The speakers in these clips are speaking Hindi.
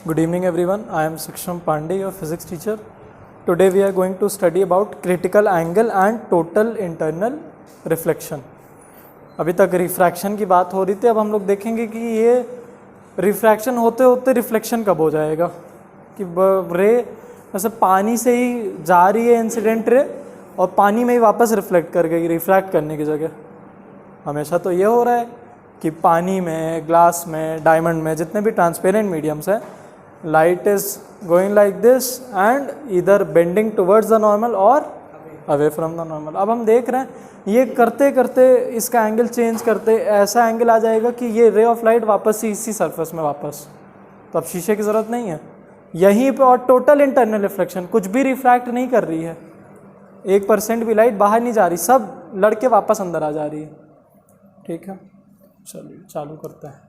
Good evening everyone, I am Siksham Pandey, your physics teacher. Today we are going to study about critical angle and total internal reflection. अभी तक रिफ्रैक्शन की बात हो रही थी, अब हम लोग देखेंगे कि ये रिफ्रैक्शन होते होते रिफ्लेक्शन कब हो जाएगा, कि रे जैसे पानी से ही जा रही है इंसिडेंट रे और पानी में ही वापस रिफ्लेक्ट कर गई रिफ्रैक्ट करने की जगह। हमेशा तो ये हो रहा है कि पानी में, ग्लास में, डायमंड में, जितने भी ट्रांसपेरेंट मीडियम्स हैं, light is going like this and इधर बेंडिंग टुवर्ड्स द नॉर्मल और अवे फ्रॉम द नॉर्मल। अब हम देख रहे हैं ये करते करते इसका एंगल चेंज करते ऐसा एंगल आ जाएगा कि ये रे ऑफ लाइट वापस इसी सरफेस में वापस, तो अब शीशे की ज़रूरत नहीं है यहीं पे। और टोटल इंटरनल रिफ्लेक्शन, कुछ भी रिफ्रैक्ट नहीं कर रही है, 1% भी लाइट बाहर नहीं जा रही, सब लड़के वापस अंदर आ जा रही है। ठीक है, चलिए चालू करते हैं।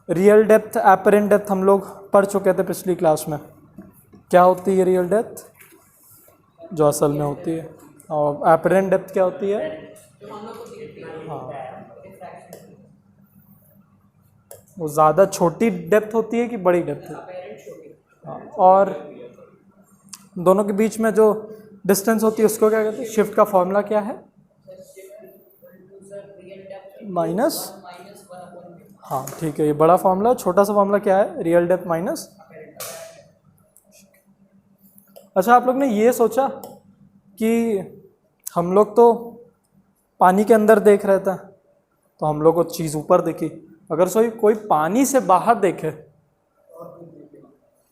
रियल डेप्थ, एपरेंट डेप्थ हम लोग पढ़ चुके थे पिछली क्लास में। क्या होती है रियल डेप्थ, जो असल में होती है, और एपरेंट डेप्थ क्या होती है? हाँ, वो ज़्यादा छोटी डेप्थ होती है कि बड़ी डेप्थ होती है? हाँ, और दोनों के बीच में जो डिस्टेंस होती है उसको क्या कहते हैं? शिफ्ट का फॉर्मूला क्या है? माइनस, हाँ ठीक है, ये बड़ा फॉर्मूला। छोटा सा फॉर्मूला क्या है? Real depth minus. अच्छा, आप लोग ने ये सोचा कि हम लोग तो पानी के अंदर देख रहे थे तो हम लोग को चीज़ ऊपर दिखी, अगर कोई पानी से बाहर देखे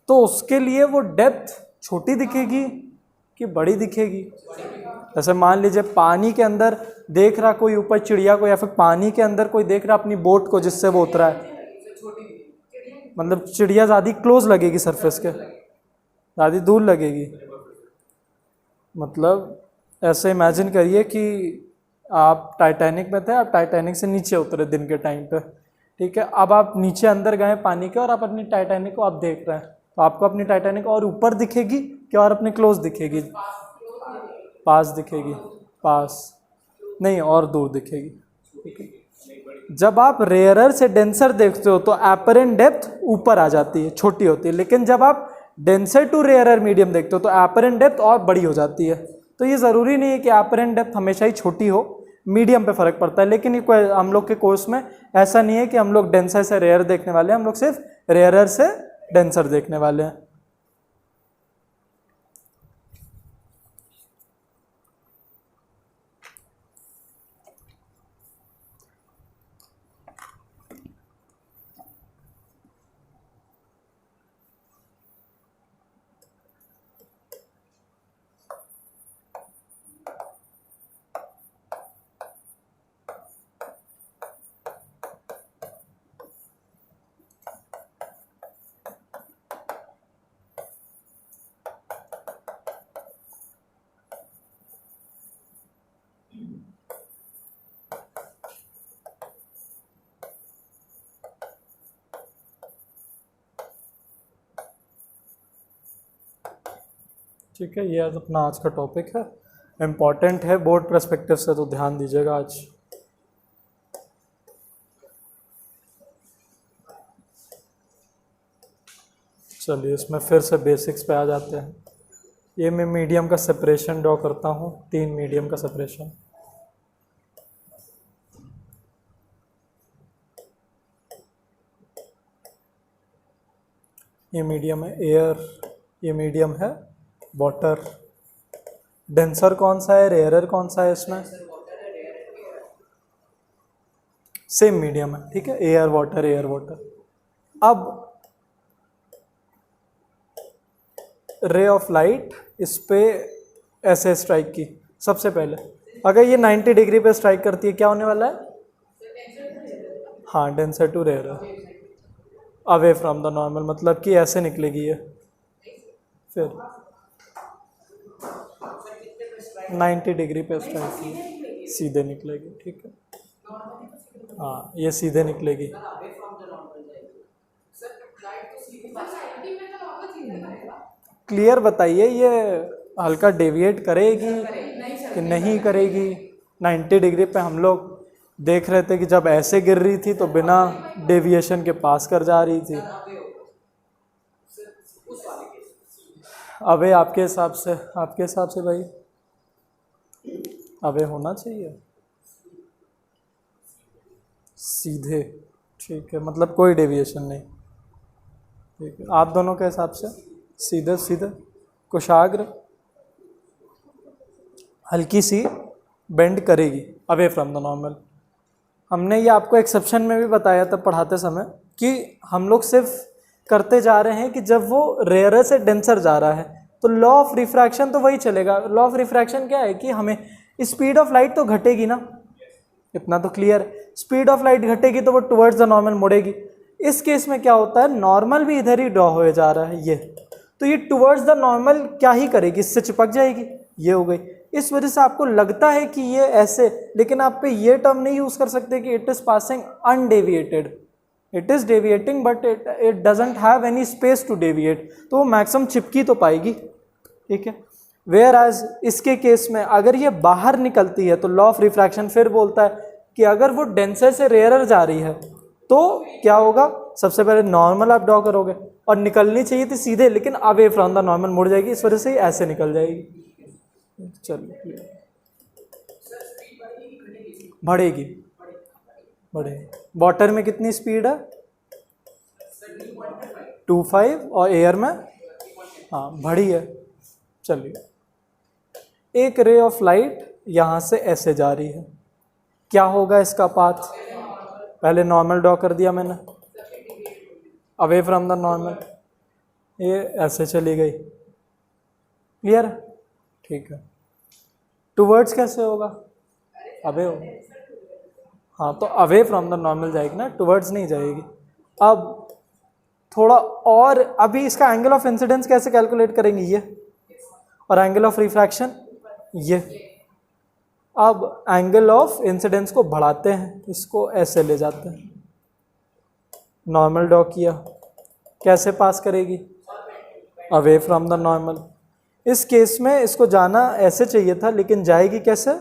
तो उसके लिए वो डेप्थ छोटी दिखेगी कि बड़ी दिखेगी? जैसे मान लीजिए पानी के अंदर देख रहा कोई ऊपर चिड़िया को, या फिर पानी के अंदर कोई देख रहा अपनी बोट को जिससे वो उतरा है, मतलब चिड़िया ज़्यादा क्लोज लगेगी सरफेस के, ज़्यादा दूर लगेगी। मतलब ऐसे इमेजिन करिए कि आप टाइटैनिक में थे, आप टाइटैनिक से नीचे उतरे दिन के टाइम पे, ठीक है, अब आप नीचे अंदर गए पानी के और आप अपनी टाइटैनिक को आप देख रहे हैं, तो आपको अपनी टाइटैनिक और ऊपर दिखेगी क्या और अपने क्लोज दिखेगी? पास दिखेगी, पास नहीं, और दूर दिखेगी। ठीक है, जब आप रेयरर से डेंसर देखते हो तो एपरेंट डेप्थ ऊपर आ जाती है, छोटी होती है, लेकिन जब आप डेंसर टू रेयरर मीडियम देखते हो तो एपरेंट डेप्थ और बड़ी हो जाती है। तो ये ज़रूरी नहीं है कि एपरेंट डेप्थ हमेशा ही छोटी हो, मीडियम पे फ़र्क पड़ता है। लेकिन ये हम लोग के कोर्स में ऐसा नहीं है कि हम लोग डेंसर से रेयर देखने वाले हैं, हम लोग सिर्फ रेयरर से डेंसर देखने वाले हैं। ठीक है, ये अपना आज का टॉपिक है, इम्पॉर्टेंट है बोर्ड पर्सपेक्टिव से, तो ध्यान दीजिएगा आज। चलिए इसमें फिर से बेसिक्स पे आ जाते हैं। ये मैं मीडियम का सेपरेशन ड्रॉ करता हूँ, 3 मीडियम का सेपरेशन। ये मीडियम है एयर, ये मीडियम है वाटर। डेंसर कौन सा है, रेयरर कौन सा है इसमें? सेम मीडियम है, ठीक है, एयर वाटर, एयर वाटर। अब रे ऑफ लाइट इस पे ऐसे स्ट्राइक की, सबसे पहले अगर ये 90 डिग्री पे स्ट्राइक करती है क्या होने वाला है? हाँ, denser to rarer, away from the normal, मतलब कि ऐसे निकलेगी ये, फिर 90 डिग्री पे स्ट्राइक की सीधे निकलेगी। ठीक है, हाँ ये सीधे निकलेगी। क्लियर बताइए, ये हल्का डेविएट करेगी कि नहीं करेगी? 90 डिग्री पे हम लोग देख रहे थे कि जब ऐसे गिर रही थी तो बिना डेविएशन के पास कर जा रही थी, अवे आपके हिसाब से भाई अवे होना चाहिए सीधे, ठीक है, मतलब कोई डेविएशन नहीं, ठीक है। आप दोनों के हिसाब से सीधे सीधे, कुशाग्र हल्की सी बेंड करेगी अवे फ्रॉम द नॉर्मल। हमने ये आपको एक्सेप्शन में भी बताया था पढ़ाते समय कि हम लोग सिर्फ करते जा रहे हैं कि जब वो रेयरर से डेंसर जा रहा है तो लॉ ऑफ रिफ्रैक्शन तो वही चलेगा। लॉ ऑफ रिफ्रैक्शन क्या है कि हमें स्पीड ऑफ लाइट तो घटेगी ना, इतना तो क्लियर है। स्पीड ऑफ लाइट घटेगी तो वो टुवर्ड्स द नॉर्मल मुड़ेगी। इस केस में क्या होता है, नॉर्मल भी इधर ही ड्रॉ हो जा रहा है ये, तो ये टुवर्ड्स द नॉर्मल क्या ही करेगी, इससे चिपक जाएगी, ये हो गई। इस वजह से आपको लगता है कि ये ऐसे, लेकिन आप पे ये टर्म नहीं यूज कर सकते कि it is passing undeviated, it is deviating but it doesn't have any space to deviate, तो वो मैक्सिमम चिपकी तो पाएगी, ठीक है। वेयर एज इसके केस में अगर ये बाहर निकलती है तो लॉ ऑफ रिफ्रैक्शन फिर बोलता है कि अगर वो डेंसर से रेयरर जा रही है तो क्या होगा, सबसे पहले नॉर्मल आप ड्रॉ करोगे और निकलनी चाहिए थी सीधे, लेकिन अवे फ्रॉम द नॉर्मल मुड़ जाएगी, इस वजह से ऐसे निकल जाएगी। चलिए, बढ़ेगी वाटर में कितनी स्पीड है 2.5 और एयर में हाँ बढ़ी है। चलिए, एक रे ऑफ लाइट यहाँ से ऐसे जा रही है, क्या होगा इसका पाथ, पहले नॉर्मल ड्रॉ कर दिया मैंने, अवे फ्रॉम द नॉर्मल, ये ऐसे चली गई, क्लियर, ठीक है। टुवर्ड्स कैसे होगा, अवे होगा, हाँ तो अवे फ्रॉम द नॉर्मल जाएगी ना, टुवर्ड्स नहीं जाएगी। अब थोड़ा और, अभी इसका एंगल ऑफ इंसिडेंस कैसे कैलकुलेट करेंगे, ये, और एंगल ऑफ रिफ्रैक्शन ये। अब एंगल ऑफ इंसिडेंस को बढ़ाते हैं, इसको ऐसे ले जाते हैं, नॉर्मल ड्रॉ किया, कैसे पास करेगी, अवे फ्रॉम द नॉर्मल। इस केस में इसको जाना ऐसे चाहिए था, लेकिन जाएगी कैसे,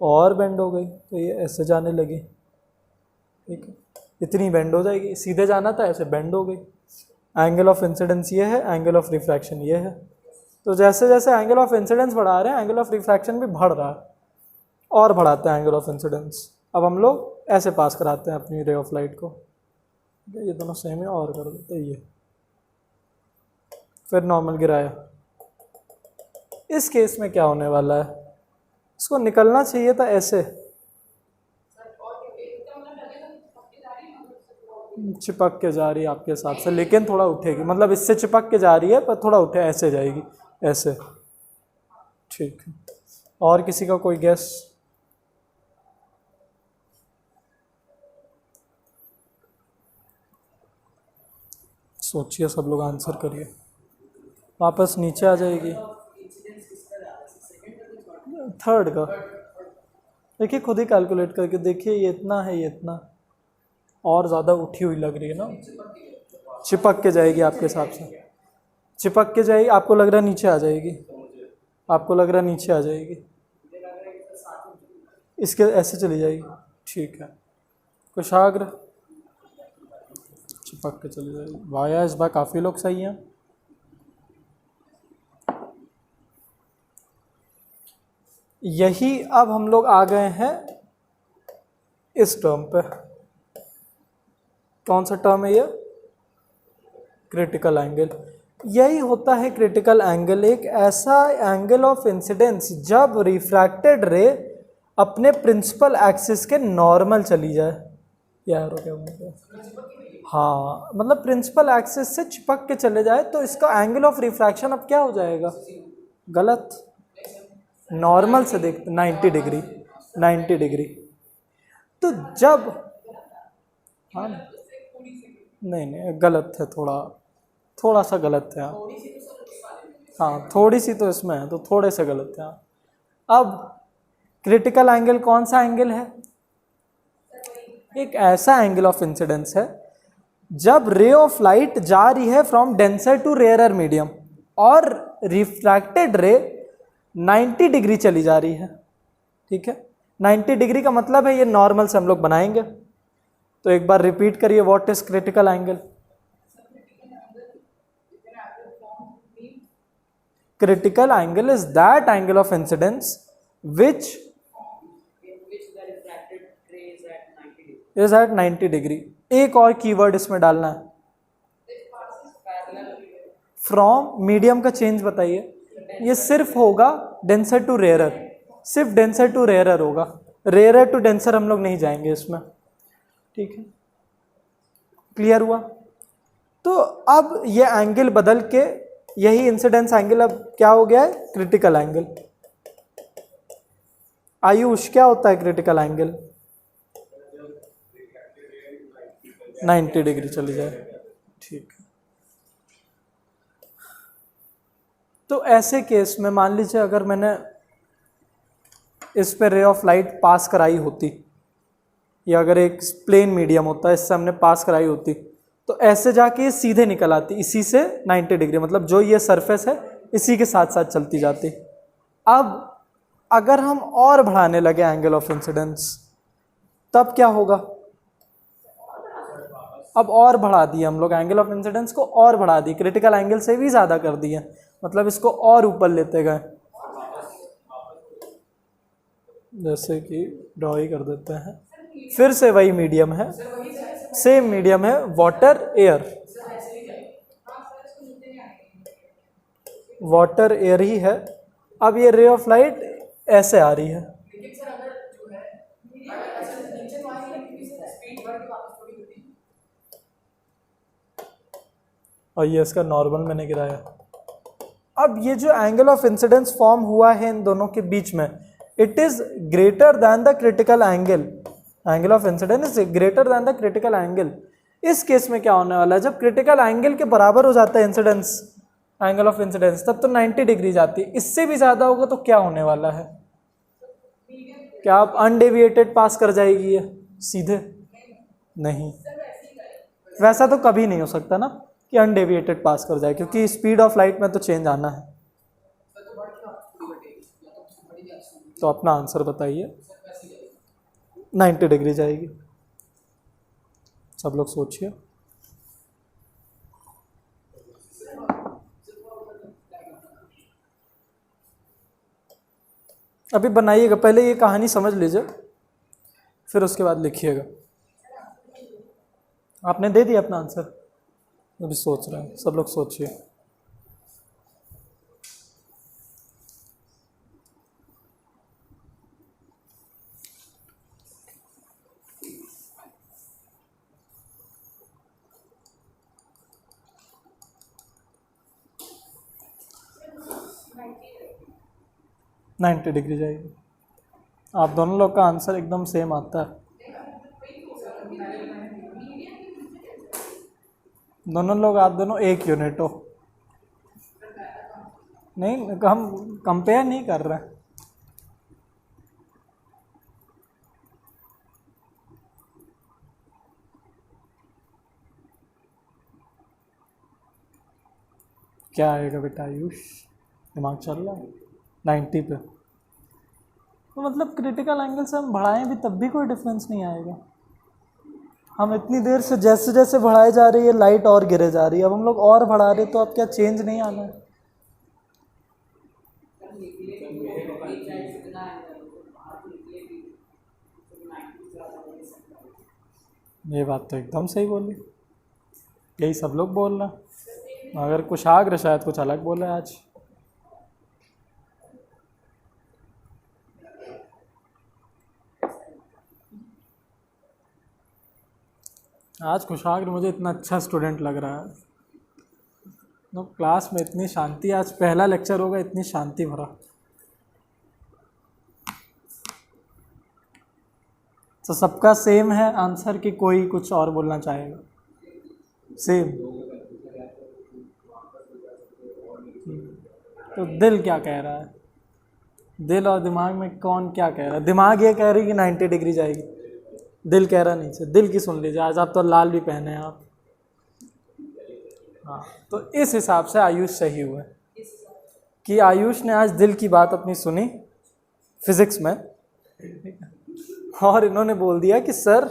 और बेंड हो गई, तो ये ऐसे जाने लगी, ठीक है, इतनी बेंड हो जाएगी, सीधे जाना था ऐसे बेंड हो गई। एंगल ऑफ इंसिडेंस ये है, एंगल ऑफ रिफ्रैक्शन ये है, तो जैसे जैसे एंगल ऑफ इंसिडेंस बढ़ा रहे हैं एंगल ऑफ रिफ्रैक्शन भी बढ़ रहा है, और बढ़ाते हैं एंगल ऑफ इंसिडेंस। अब हम लोग ऐसे पास कराते हैं अपनी रे ऑफ लाइट को, ये दोनों सेम है, और कर देते हैं ये, फिर नॉर्मल गिराया। इस केस में क्या होने वाला है, इसको निकलना चाहिए था ऐसे, चिपक के जा रही है आपके हिसाब से, लेकिन थोड़ा उठेगी, मतलब इससे चिपक के जा रही है पर थोड़ा उठे, ऐसे जाएगी, ऐसे, ठीक है। और किसी का कोई गैस, सोचिए, सब लोग आंसर करिए, वापस नीचे आ जाएगी, थर्ड का देखिए, खुद ही कैलकुलेट करके देखिए, ये इतना है, ये इतना, और ज़्यादा उठी हुई लग रही है ना, चिपक के जाएगी आपके हिसाब से, चिपक के जाएगी, आपको लग रहा है नीचे आ जाएगी, आपको लग रहा है नीचे आ जाएगी, इसके ऐसे चली जाएगी, ठीक है। कुशाग्र चिपक के चली जाएगी, वाया इस बार काफ़ी लोग सही हैं। यही अब हम लोग आ गए हैं इस टर्म पे, कौन सा टर्म है ये, क्रिटिकल एंगल। यही होता है क्रिटिकल एंगल, एक ऐसा एंगल ऑफ इंसिडेंस जब रिफ्रैक्टेड रे अपने प्रिंसिपल एक्सिस के नॉर्मल चली जाए, यार क्या बोलते हैं, हाँ मतलब प्रिंसिपल एक्सिस से चिपक के चले जाए, तो इसका एंगल ऑफ रिफ्रैक्शन अब क्या हो जाएगा, गलत, नॉर्मल से देखते 90 डिग्री, 90 डिग्री। तो जब, हाँ नहीं गलत है, थोड़ा सा गलत है, हाँ थोड़ी सी तो इसमें है, तो थोड़े से गलत है। अब क्रिटिकल एंगल कौन सा एंगल है, एक ऐसा एंगल ऑफ इंसिडेंस है जब रे ऑफ लाइट जा रही है from denser to rarer medium और रिफ्रैक्टेड रे 90 डिग्री चली जा रही है, ठीक है। 90 डिग्री का मतलब है ये नॉर्मल से हम लोग बनाएंगे, तो एक बार रिपीट करिए, what is critical angle, critical angle is that angle of incidence which is at 90 degree. एक और कीवर्ड इसमें डालना है, फ्रॉम मीडियम का चेंज बताइए। ये सिर्फ होगा डेंसर टू रेयरर, सिर्फ डेंसर टू रेयरर होगा, रेयरर टू डेंसर हम लोग नहीं जाएंगे इसमें, ठीक है, क्लियर हुआ। तो अब ये एंगल बदल के यही इंसिडेंस एंगल अब क्या हो गया है, क्रिटिकल एंगल। आयुष क्या होता है क्रिटिकल एंगल? 90 डिग्री चली जाए, ठीक है। तो ऐसे केस में मान लीजिए अगर मैंने इस पे रे ऑफ लाइट पास कराई होती, या अगर एक प्लेन मीडियम होता है इससे हमने पास कराई होती, तो ऐसे जाके ये सीधे निकल आती इसी से 90 डिग्री, मतलब जो ये सरफेस है इसी के साथ साथ चलती जाती। अब अगर हम और बढ़ाने लगे एंगल ऑफ इंसिडेंस तब क्या होगा? अब और बढ़ा दिए हम लोग एंगल ऑफ इंसिडेंस को, और बढ़ा दी, क्रिटिकल एंगल से भी ज़्यादा कर दिए, मतलब इसको और ऊपर लेते गए। जैसे कि ड्रॉ ही कर देते हैं, फिर से वही मीडियम है, सेम मीडियम है, वाटर एयर, वाटर एयर ही है। अब ये रे ऑफ लाइट ऐसे आ रही है, और ये इसका नॉर्मल मैंने गिराया। अब ये जो एंगल ऑफ इंसिडेंस फॉर्म हुआ है इन दोनों के बीच में, it is greater than the critical angle, angle of incidence is greater than the critical angle. इस केस में क्या होने वाला है, जब क्रिटिकल एंगल के बराबर हो जाता है इंसिडेंस, एंगल ऑफ इंसिडेंस, तब तो 90 डिग्री जाती है। इससे भी ज़्यादा होगा तो क्या होने वाला है? क्या आप अनडेविएटेड पास कर जाएगी ये सीधे? नहीं, वैसा तो कभी नहीं हो सकता ना कि अनडेविएटेड पास कर जाए, क्योंकि स्पीड ऑफ लाइट में तो चेंज आना है। तो अपना आंसर बताइए। 90 डिग्री जाएगी, सब लोग सोचिए। अभी बनाइएगा, पहले ये कहानी समझ लीजिए, फिर उसके बाद लिखिएगा। आपने दे दिया अपना आंसर? अभी सोच रहे हैं, सब लोग सोचिए। नाइन्टी डिग्री जाएगी। आप दोनों लोग का आंसर एकदम सेम आता है, दोनों लोग, आप दोनों एक यूनिट हो। नहीं, हम कंपेयर नहीं कर रहे हैं। क्या आएगा बेटा आयुष, दिमाग चल रहा है 90 पे? तो मतलब क्रिटिकल एंगल से हम बढ़ाएं भी तब भी कोई डिफरेंस नहीं आएगा। हम इतनी देर से जैसे जैसे बढ़ाए जा रही है लाइट और गिरे जा रही है, अब हम लोग और बढ़ा रहे, तो अब क्या चेंज नहीं आना है? ये बात तो एकदम सही बोली, यही सब लोग बोल रहे हैं, मगर कुशाग्र शायद कुछ अलग बोले आज। आज कुशाग्र मुझे इतना अच्छा स्टूडेंट लग रहा है, तो क्लास में इतनी शांति, आज पहला लेक्चर होगा इतनी शांति भरा। तो सबका सेम है आंसर कि कोई कुछ और बोलना चाहेगा? सेम। तो दिल क्या कह रहा है? दिल और दिमाग में कौन क्या कह रहा है? दिमाग ये कह रही कि 90 डिग्री जाएगी, दिल कह रहा नीचे। दिल की सुन लीजिए, आज आप तो लाल भी पहने हैं आप। हाँ, तो इस हिसाब से आयुष सही हुआ कि आयुष ने आज दिल की बात अपनी सुनी फिजिक्स में, और इन्होंने बोल दिया कि सर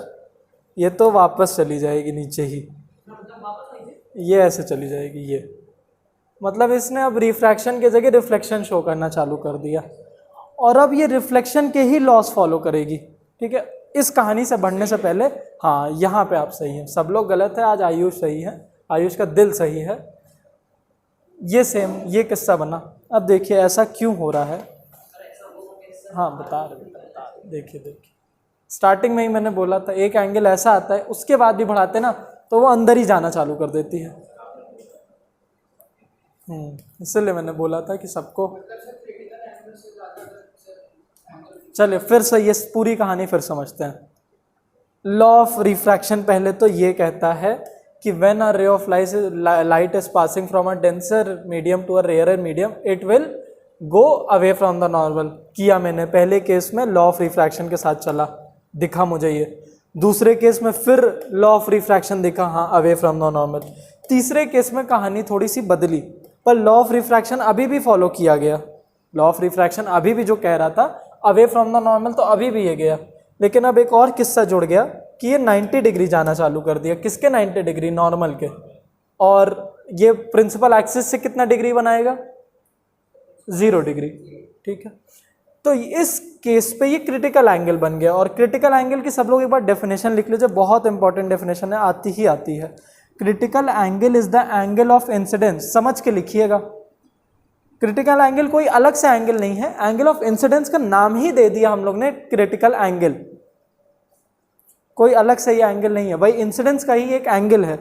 ये तो वापस चली जाएगी नीचे ही, ये ऐसे चली जाएगी, ये मतलब इसने अब रिफ्रैक्शन की जगह रिफ्लेक्शन शो करना चालू कर दिया, और अब ये रिफ्लेक्शन के ही लॉस फॉलो करेगी। ठीक है, इस कहानी से बढ़ने से पहले, हाँ यहाँ पे आप सही हैं, सब लोग गलत है, आज आयुष सही है, आयुष का दिल सही है। ये सेम ये किस्सा बना। अब देखिए ऐसा क्यों हो रहा है। हाँ बता रहे, देखिए स्टार्टिंग में ही मैंने बोला था एक एंगल ऐसा आता है, उसके बाद भी बढ़ाते ना तो वो अंदर ही जाना चालू कर देती है। इसलिए मैंने बोला था कि सबको, चलिए फिर से ये पूरी कहानी फिर समझते हैं। लॉ ऑफ रिफ्रैक्शन पहले तो ये कहता है कि when a ray of light is passing from a denser medium to a rarer medium it will go away from the normal. किया मैंने पहले केस में लॉ ऑफ रिफ्रैक्शन के साथ चला, दिखा मुझे ये। दूसरे केस में फिर लॉ ऑफ रिफ्रैक्शन दिखा, हाँ अवे फ्रॉम द नॉर्मल। तीसरे केस में कहानी थोड़ी सी बदली, पर लॉ ऑफ रिफ्रैक्शन अभी भी फॉलो किया गया। लॉ ऑफ रिफ्रैक्शन अभी भी जो कह रहा था अवे फ्रॉम द नॉर्मल, तो अभी भी ये गया। लेकिन अब एक और किस्सा जुड़ गया कि ये 90 डिग्री जाना चालू कर दिया। किसके 90 डिग्री? नॉर्मल के। और ये प्रिंसिपल एक्सिस से कितना डिग्री बनाएगा? 0 डिग्री। ठीक है, तो इस केस पे ये क्रिटिकल एंगल बन गया। और क्रिटिकल एंगल की सब लोग एक बार डेफिनेशन लिख लीजिए, बहुत इंपॉर्टेंट डेफिनेशन है, आती ही आती है। Critical angle is the angle of incidence, समझ के लिखिएगा। क्रिटिकल एंगल कोई अलग से एंगल नहीं है, एंगल ऑफ इंसिडेंस का नाम ही दे दिया हम लोग ने क्रिटिकल एंगल, कोई अलग से ये एंगल नहीं है भाई, इंसिडेंस का ही एक एंगल है।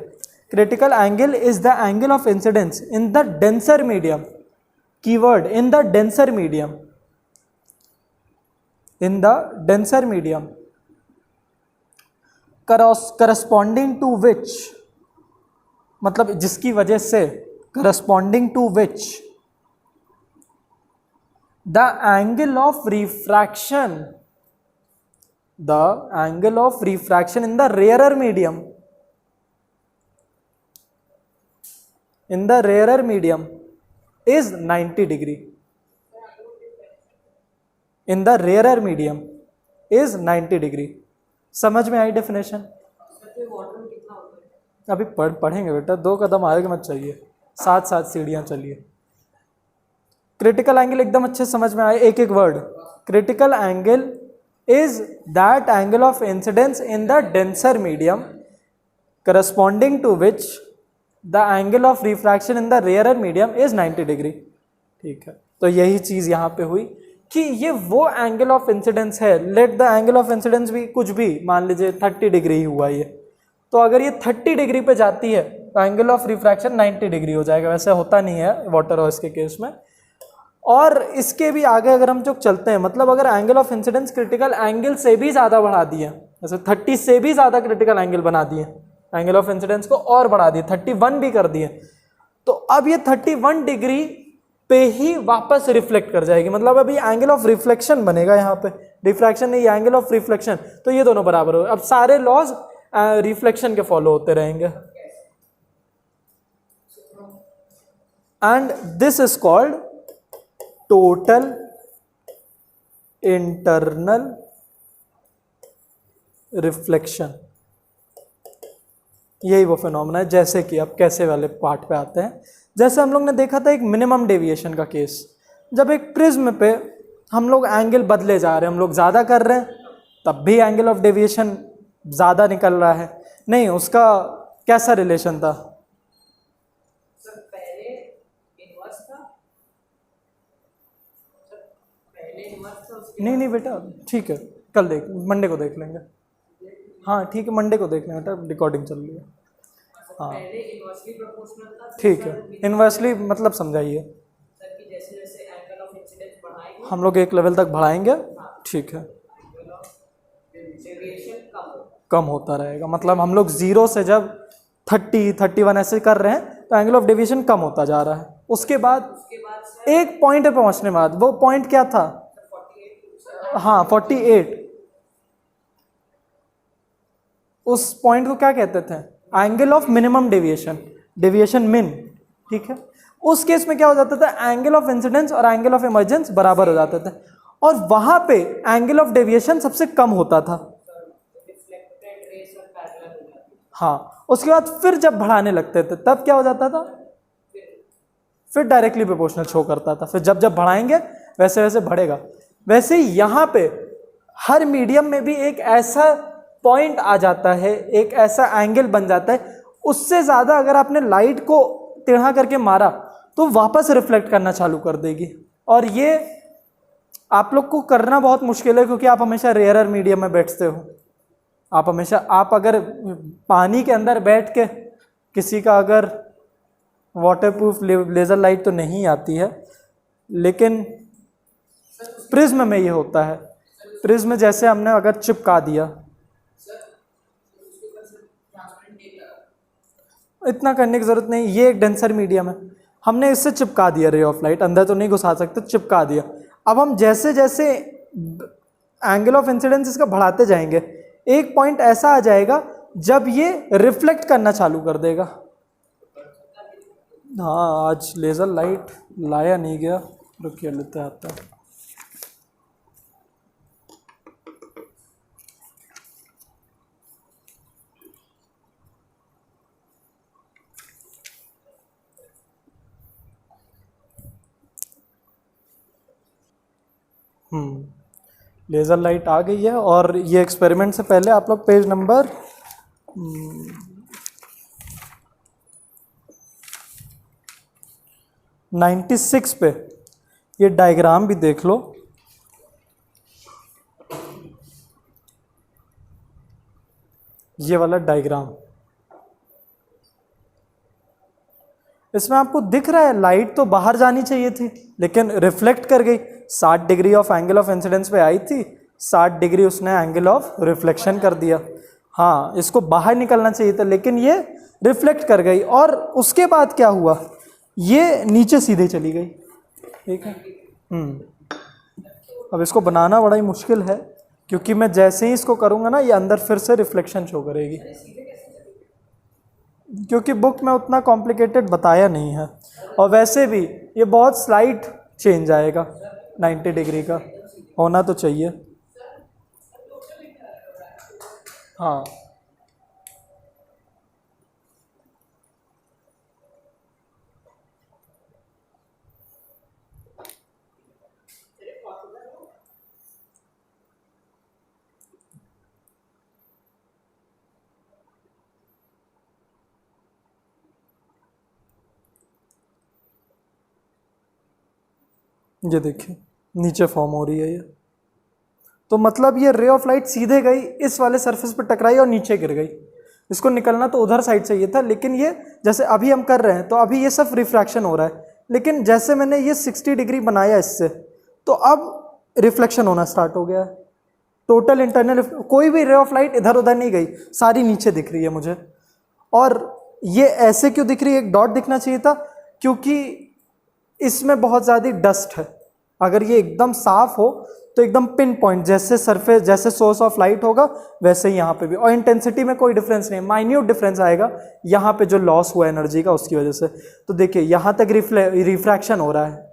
Critical angle is the angle of incidence in the denser medium, keyword in the denser medium, in the denser medium, corresponding to which, मतलब जिसकी वजह से, corresponding to which the angle of refraction, the angle of refraction in the rarer medium, in the rarer medium is 90 degree, in the rarer medium is 90 degree। समझ में आई डेफिनेशन? अभी पढ़ेंगे बेटा, 2 कदम आगे मत चाहिए, साथ साथ सीढ़ियां चलिए। क्रिटिकल एंगल एकदम अच्छे समझ में आए, एक एक word. Critical angle is that angle of incidence in the denser medium corresponding to which the angle of refraction in the rarer medium is 90 degree. ठीक है, तो यही चीज यहाँ पे हुई कि ये वो एंगल ऑफ इंसिडेंस है। Let the angle of incidence भी कुछ भी, मान लीजिए 30 डिग्री ही हुआ ये, तो अगर ये 30 डिग्री पे जाती है तो एंगल ऑफ रिफ्रैक्शन 90 डिग्री हो जाएगा। वैसे होता नहीं है वाटर हॉर्स के केस में। और इसके भी आगे अगर हम जो चलते हैं, मतलब अगर angle of incidence critical angle से भी ज़्यादा बढ़ा दिए, जैसे 30 से भी ज़्यादा क्रिटिकल एंगल बना दिए, एंगल ऑफ इंसिडेंस को और बढ़ा दिए, 31 भी कर दिए, तो अब ये 31 डिग्री पे ही वापस रिफ्लेक्ट कर जाएगी। मतलब अभी एंगल ऑफ रिफ्लेक्शन बनेगा यहाँ पे, रिफ्रैक्शन नहीं, एंगल ऑफ रिफ्लेक्शन, तो ये दोनों बराबर हो। अब सारे लॉज रिफ्लेक्शन के फॉलो होते रहेंगे, and this is called total internal reflection. यही वो फिनोमेना है। जैसे कि अब कैसे वाले पार्ट पे आते हैं, जैसे हम लोग ने देखा था एक मिनिमम डेविएशन का केस, जब एक प्रिज्म पे हम लोग एंगल बदले जा रहे हैं, हम लोग ज़्यादा कर रहे हैं, तब भी एंगल ऑफ डेविएशन ज़्यादा निकल रहा है। नहीं, उसका कैसा रिलेशन था? नहीं बेटा, ठीक है, कल देख, मंडे को देख लेंगे। हाँ ठीक है, मंडे को देख लेंगे बेटा, रिकॉर्डिंग चल रही है। हाँ ठीक है, इन्वर्सली मतलब समझाइए। हम लोग एक लेवल तक बढ़ाएंगे, ठीक है, कम होता रहेगा। मतलब हम लोग 0 से जब 30, 31 ऐसे कर रहे हैं तो एंगल ऑफ डेविएशन कम होता जा रहा है। उसके बाद एक पॉइंट पे पहुंचने बाद, वो पॉइंट क्या था? हाँ 48। उस पॉइंट को क्या कहते थे? Angle of minimum deviation, deviation मिन। ठीक है, उस केस में क्या हो जाता था? एंगल ऑफ इंसिडेंस और एंगल ऑफ इमर्जेंस बराबर हो जाते थे, और वहां पे एंगल ऑफ डेविएशन सबसे कम होता था। हाँ, उसके बाद फिर जब बढ़ाने लगते थे तब क्या हो जाता था? फिर डायरेक्टली प्रोपोर्शनल शो करता था, फिर जब जब बढ़ाएंगे वैसे वैसे बढ़ेगा। वैसे ही यहाँ पे हर मीडियम में भी एक ऐसा पॉइंट आ जाता है, एक ऐसा एंगल बन जाता है, उससे ज़्यादा अगर आपने लाइट को टेढ़ा करके मारा तो वापस रिफ्लेक्ट करना चालू कर देगी। और ये आप लोग को करना बहुत मुश्किल है क्योंकि आप हमेशा रेयरर मीडियम में बैठते हो। आप अगर पानी के अंदर बैठ के किसी का अगर वाटरप्रूफ लेज़र लाइट तो नहीं आती है, लेकिन प्रिज्म में ये होता है। प्रिज्म जैसे हमने अगर चिपका दिया, इतना करने की ज़रूरत नहीं, ये एक डेंसर मीडियम है, हमने इससे चिपका दिया रे ऑफ लाइट, अंदर तो नहीं घुसा सकते, चिपका दिया। अब हम जैसे जैसे एंगल ऑफ इंसिडेंस इसका बढ़ाते जाएंगे, एक पॉइंट ऐसा आ जाएगा जब ये रिफ्लेक्ट करना चालू कर देगा। हाँ, आज लेज़र लाइट लाया नहीं गया, रुकिए लेते आता है। लेज़र लाइट आ गई है। और ये एक्सपेरिमेंट से पहले आप लोग पेज नंबर 96 पे ये डायग्राम भी देख लो। ये वाला डायग्राम, इसमें आपको दिख रहा है लाइट तो बाहर जानी चाहिए थी लेकिन रिफ्लेक्ट कर गई। 60 degree of angle of incidence पे आई थी, 60 डिग्री उसने एंगल ऑफ रिफ्लेक्शन कर दिया। हाँ, इसको बाहर निकलना चाहिए था लेकिन ये रिफ्लेक्ट कर गई। और उसके बाद क्या हुआ, ये नीचे सीधे चली गई। ठीक है। अब इसको बनाना बड़ा ही मुश्किल है क्योंकि मैं जैसे ही इसको करूँगा ना, ये अंदर फिर से रिफ्लेक्शन शो करेगी, क्योंकि बुक में उतना कॉम्प्लिकेटेड बताया नहीं है। और वैसे भी ये बहुत स्लाइट चेंज आएगा, 90 डिग्री का होना तो चाहिए। हाँ, ये देखिए नीचे फॉर्म हो रही है ये। तो मतलब ये रे ऑफ लाइट सीधे गई, इस वाले सरफेस पर टकराई और नीचे गिर गई। इसको निकलना तो उधर साइड चाहिए था, लेकिन ये जैसे अभी हम कर रहे हैं तो अभी ये सब रिफ्रैक्शन हो रहा है, लेकिन जैसे मैंने ये 60 डिग्री बनाया इससे, तो अब रिफ्लेक्शन होना स्टार्ट हो गया है। टोटल इंटरनल, कोई भी रे ऑफ लाइट इधर उधर नहीं गई, सारी नीचे दिख रही है मुझे। और ये ऐसे क्यों दिख रही है, एक डॉट दिखना चाहिए था क्योंकि इसमें बहुत ज़्यादा डस्ट है। अगर ये एकदम साफ हो तो एकदम पिन पॉइंट, जैसे सरफेस, जैसे सोर्स ऑफ लाइट होगा वैसे ही यहाँ पे भी। और इंटेंसिटी में कोई डिफरेंस नहीं, माइन्यूट डिफरेंस आएगा यहाँ पे जो लॉस हुआ एनर्जी का उसकी वजह से। तो देखिए यहाँ तक रिफ्रैक्शन हो रहा है।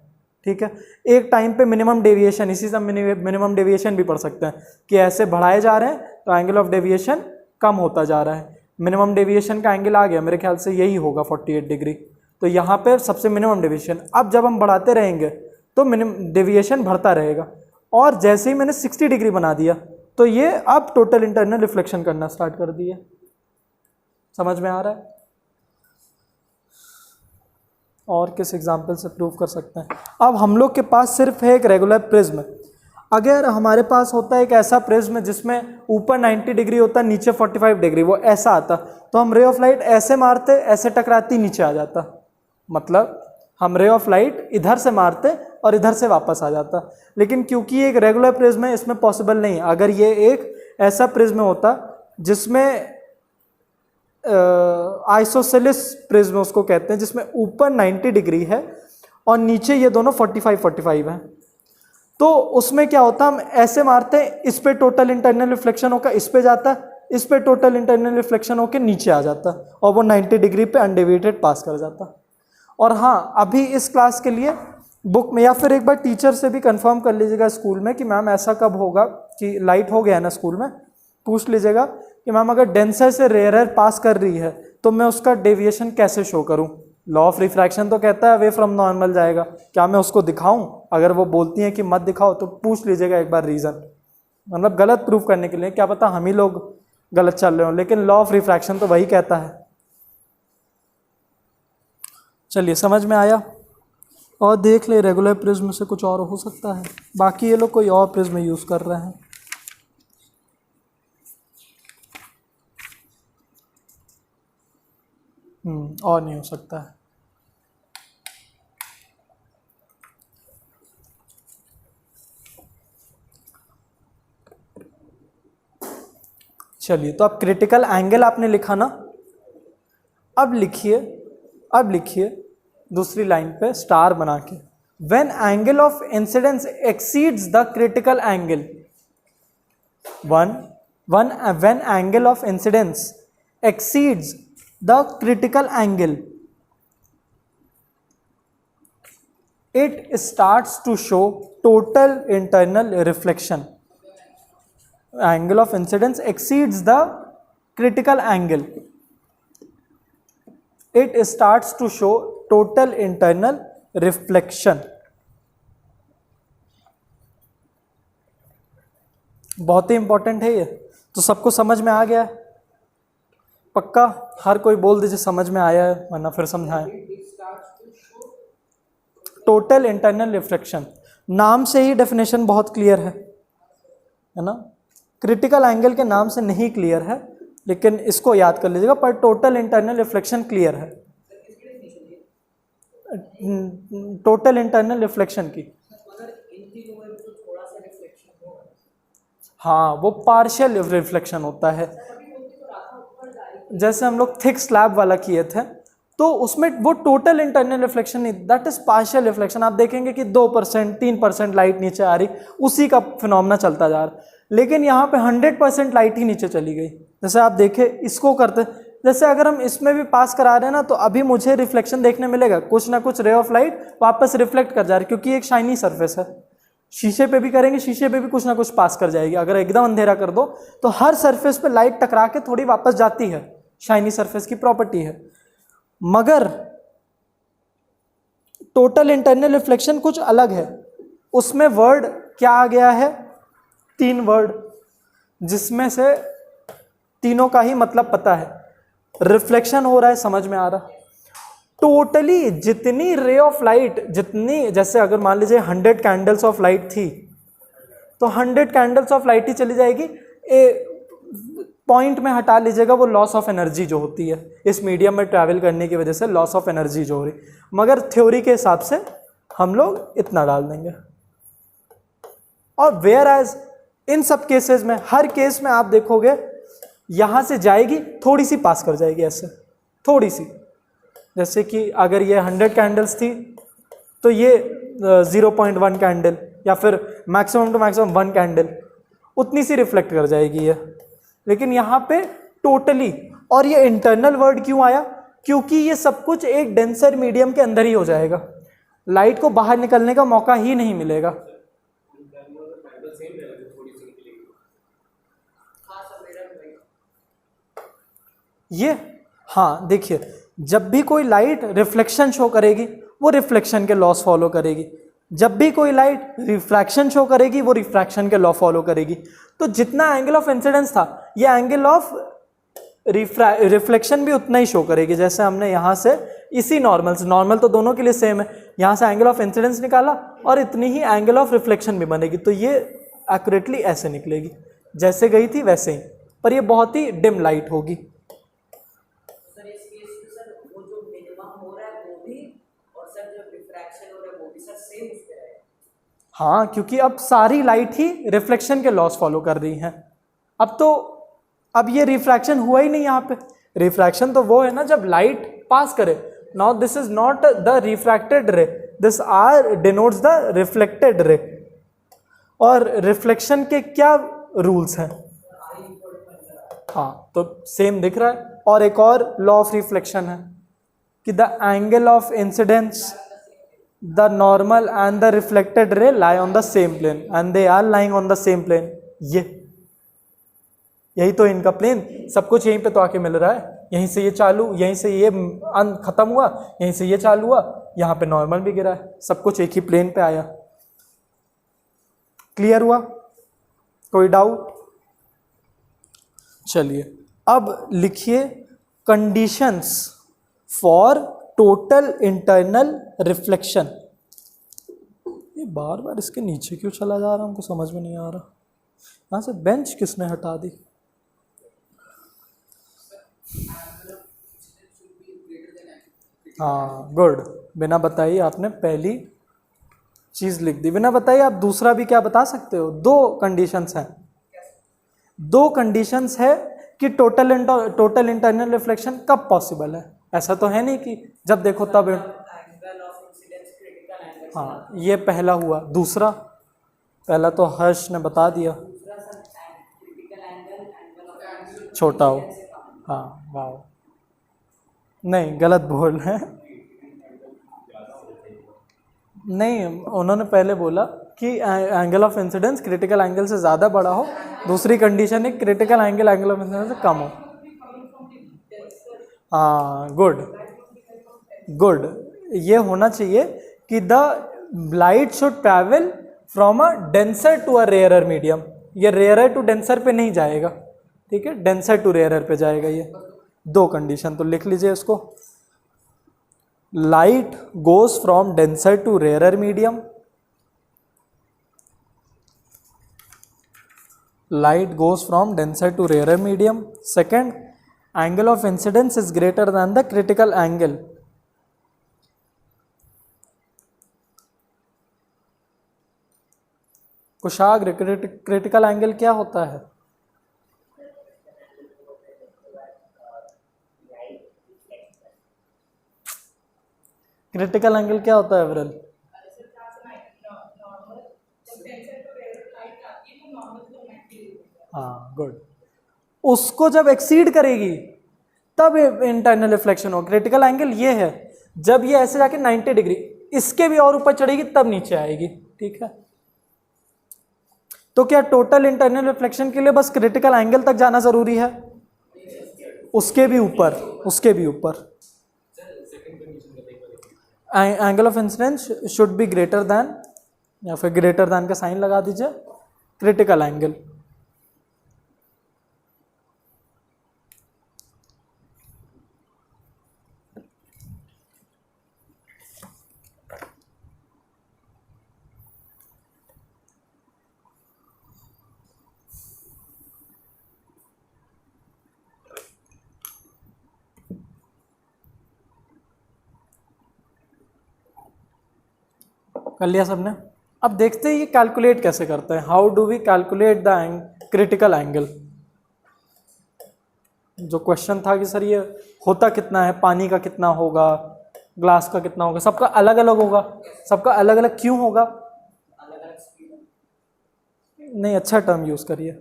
ठीक है, एक टाइम पे मिनिमम डेविएशन, इसी से मिनिमम डेविएशन भी पढ़ सकते हैं कि ऐसे बढ़ाए जा रहे हैं तो एंगल ऑफ डेविएशन कम होता जा रहा है। मिनिमम डेविएशन का एंगल आ गया, मेरे ख्याल से यही होगा 48 डिग्री। तो यहाँ पे सबसे मिनिमम डेविएशन। अब जब हम बढ़ाते रहेंगे तो मिनिमम डेविएशन बढ़ता रहेगा। और जैसे ही मैंने 60 डिग्री बना दिया तो ये अब टोटल इंटरनल रिफ्लेक्शन करना स्टार्ट कर दिया। समझ में आ रहा है? और किस एग्जाम्पल से प्रूव कर सकते हैं? अब हम लोग के पास सिर्फ है एक रेगुलर प्रिज्म। अगर हमारे पास होता है एक ऐसा प्रिज्म जिसमें ऊपर 90 डिग्री होता, नीचे 45 डिग्री, वो ऐसा आता, तो हम रे ऑफ लाइट ऐसे मारते, ऐसे टकराती, नीचे आ जाता। मतलब हम रे ऑफ लाइट इधर से मारते और इधर से वापस आ जाता। लेकिन क्योंकि एक रेगुलर प्रिज्म है, इसमें पॉसिबल नहीं। अगर ये एक ऐसा प्रिज्म होता जिसमें आइसोसेलेस प्रिज्म उसको कहते हैं, जिसमें ऊपर 90 डिग्री है और नीचे ये दोनों 45 है, तो उसमें क्या होता, हम ऐसे मारते हैं, इस पे टोटल इंटरनल रिफ्लेक्शन होकर इस पे जाता, इस पे टोटल इंटरनल रिफ्लेक्शन होकर नीचे आ जाता और वो 90 डिग्री पे अनडेविएटेड पास कर जाता। और हाँ, अभी इस क्लास के लिए बुक में, या फिर एक बार टीचर से भी कंफर्म कर लीजिएगा स्कूल में कि मैम ऐसा कब होगा कि लाइट हो गया है ना, स्कूल में पूछ लीजिएगा कि मैम अगर डेंसर से रेयरर पास कर रही है तो मैं उसका डेविएशन कैसे शो करूं। लॉ ऑफ रिफ्रैक्शन तो कहता है अवे फ्रॉम नॉर्मल जाएगा। क्या मैं उसको दिखाऊं? अगर वो बोलती हैं कि मत दिखाओ तो पूछ लीजिएगा एक बार रीज़न, मतलब गलत प्रूफ करने के लिए, क्या पता हम ही लोग गलत चल रहे हो, लेकिन लॉ ऑफ रिफ्रैक्शन तो वही कहता है। चलिए समझ में आया। और देख ले रेगुलर प्रिज्म से कुछ और हो सकता है, बाकी ये लोग कोई और प्रिज्म यूज़ कर रहे हैं। और नहीं हो सकता है। चलिए, तो अब क्रिटिकल एंगल आपने लिखा ना, अब लिखिए दूसरी लाइन पे स्टार बना के, when angle of incidence exceeds the critical angle, when angle of incidence exceeds the critical angle, it starts to show total internal reflection. Angle of incidence exceeds the critical angle, it starts to show total internal reflection. बहुत ही इंपॉर्टेंट है ये, तो सबको समझ में आ गया है पक्का? हर कोई बोल दीजिए समझ में आया है, वरना फिर समझाएं। टोटल इंटरनल रिफ्लेक्शन, नाम से ही डेफिनेशन बहुत क्लियर है ना। क्रिटिकल एंगल के नाम से नहीं क्लियर है, लेकिन इसको याद कर लीजिएगा, पर टोटल इंटरनल रिफ्लेक्शन क्लियर है। टोटल इंटरनल रिफ्लेक्शन की, हाँ वो पार्शियल रिफ्लेक्शन होता है। जैसे हम लोग थिक स्लैब वाला किए थे, तो उसमें वो टोटल इंटरनल रिफ्लेक्शन नहीं, दैट इज पार्शियल रिफ्लेक्शन। आप देखेंगे कि 2% 3% लाइट नीचे आ रही, उसी का फिनोमेना चलता जा रहा, लेकिन यहाँ पे 100% लाइट ही नीचे चली गई। जैसे आप देखें इसको करते, जैसे अगर हम इसमें भी पास करा रहे हैं ना, तो अभी मुझे रिफ्लेक्शन देखने मिलेगा, कुछ ना कुछ रे ऑफ लाइट वापस रिफ्लेक्ट कर जा रही, क्योंकि एक शाइनी सरफेस है। शीशे पे भी करेंगे, शीशे पे भी कुछ ना कुछ पास कर जाएगी। अगर एकदम अंधेरा कर दो तो हर सरफेस पे लाइट टकरा के थोड़ी वापस जाती है, शाइनी सरफेस की प्रॉपर्टी है। मगर टोटल इंटरनल रिफ्लेक्शन कुछ अलग है, उसमें वर्ड क्या आ गया है? 3 वर्ड, जिसमें से तीनों का ही मतलब पता है। रिफ्लेक्शन हो रहा है, समझ में आ रहा। टोटली जितनी रे ऑफ लाइट, जितनी, जैसे अगर मान लीजिए 100 कैंडल्स ऑफ लाइट थी, तो 100 कैंडल्स ऑफ लाइट ही चली जाएगी। पॉइंट में हटा लीजिएगा वो लॉस ऑफ एनर्जी जो होती है इस मीडियम में ट्रैवल करने की वजह से, लॉस ऑफ एनर्जी जो हो रही, मगर थ्योरी के हिसाब से हम लोग इतना डाल देंगे। और वेयर एज इन सब केसेस में, हर केस में आप देखोगे यहां से जाएगी, थोड़ी सी पास कर जाएगी, ऐसे थोड़ी सी। जैसे कि अगर ये 100 कैंडल्स थी तो ये 0.1 कैंडल या फिर मैक्सिमम टू मैक्सिमम 1 कैंडल, उतनी सी रिफ्लेक्ट कर जाएगी ये। लेकिन यहाँ पे टोटली, और ये इंटरनल वर्ड क्यों आया? क्योंकि ये सब कुछ एक डेंसर मीडियम के अंदर ही हो जाएगा, लाइट को बाहर निकलने का मौका ही नहीं मिलेगा। ये हाँ देखिए, जब भी कोई लाइट रिफ्लेक्शन शो करेगी वो रिफ्लेक्शन के लॉस फॉलो करेगी, जब भी कोई लाइट रिफ्रैक्शन शो करेगी वो रिफ्रैक्शन के लॉ फॉलो करेगी। तो जितना एंगल ऑफ इंसिडेंस था, ये एंगल ऑफ रिफ्लेक्शन भी उतना ही शो करेगी। जैसे हमने यहाँ से इसी नॉर्मल तो दोनों के लिए सेम है, यहाँ से एंगल ऑफ इंसिडेंस निकाला और इतनी ही एंगल ऑफ रिफ्लेक्शन भी बनेगी। तो ये एक्यूरेटली ऐसे निकलेगी, जैसे गई थी वैसे ही, पर ये बहुत ही डिम लाइट होगी। हाँ, क्योंकि अब सारी लाइट ही रिफ्लेक्शन के लॉस फॉलो कर रही हैं। अब ये रिफ्रैक्शन हुआ ही नहीं यहाँ पे। रिफ्रैक्शन तो वो है ना जब लाइट पास करे। Now this is not the refracted ray, this are denotes the reflected ray. और रिफ्लेक्शन के क्या रूल्स हैं? हाँ, तो सेम दिख रहा है। और एक और लॉ ऑफ रिफ्लेक्शन है कि the angle of incidence, the normal and the reflected ray lie on the same plane and they are lying on the same plane। यही तो इनका प्लेन, सब कुछ यहीं पे तो आके मिल रहा है। यहीं से ये चालू, यहीं से ये खत्म हुआ, यहीं से ये चालू हुआ, यहाँ पे नॉर्मल भी गिरा है, सब कुछ एक ही प्लेन पे आया। क्लियर हुआ? कोई डाउट? चलिए अब लिखिए conditions for total internal reflection. ये बार बार इसके नीचे क्यों चला जा रहा, हमको समझ में नहीं आ रहा। यहाँ से बेंच किसने हटा दी? हाँ गुड, बिना बताइए आपने पहली चीज लिख दी। बिना बताइए आप दूसरा भी क्या बता सकते हो? दो कंडीशंस हैं, दो कंडीशंस है कि टोटल इंटरनल रिफ्लेक्शन कब पॉसिबल है। ऐसा तो है नहीं कि जब देखो तब। हाँ ये पहला हुआ। दूसरा? पहला तो हर्ष ने बता दिया, छोटा हो। हाँ वाह, नहीं गलत बोल रहे हैं। नहीं, उन्होंने पहले बोला कि angle of incidence critical angle से ज़्यादा बड़ा हो। दूसरी कंडीशन है critical angle angle of incidence से कम हो। हाँ गुड गुड, ये होना चाहिए कि the light should travel from a denser to a rarer medium. ये रेयरर टू डेंसर पे नहीं जाएगा, ठीक है, डेंसर टू रेयरर पे जाएगा। ये दो कंडीशन तो लिख लीजिए इसको। Light goes from denser to rarer medium, light goes from denser to rarer medium. Second, angle of incidence is greater than the critical angle. Kushagra, critical angle क्या होता है? क्रिटिकल एंगल क्या होता है विरल? हाँ गुड, उसको जब एक्सीड करेगी तब इंटरनल रिफ्लेक्शन हो। क्रिटिकल एंगल ये है जब ये ऐसे जाके 90 डिग्री, इसके भी और ऊपर चढ़ेगी तब नीचे आएगी, ठीक है। तो क्या टोटल इंटरनल रिफ्लेक्शन के लिए बस क्रिटिकल एंगल तक जाना जरूरी है? उसके भी ऊपर, उसके भी ऊपर। Angle of incidence should be greater than, या फिर ग्रेटर दैन का साइन लगा दीजिए, क्रिटिकल एंगल। कर लिया सबने? अब देखते हैं ये कैलकुलेट कैसे करते हैं। How do we calculate the critical angle? जो क्वेश्चन था कि सर ये होता कितना है, पानी का कितना होगा, ग्लास का कितना होगा, सबका अलग अलग होगा। सबका अलग अलग क्यों होगा? नहीं, अच्छा टर्म यूज करिए।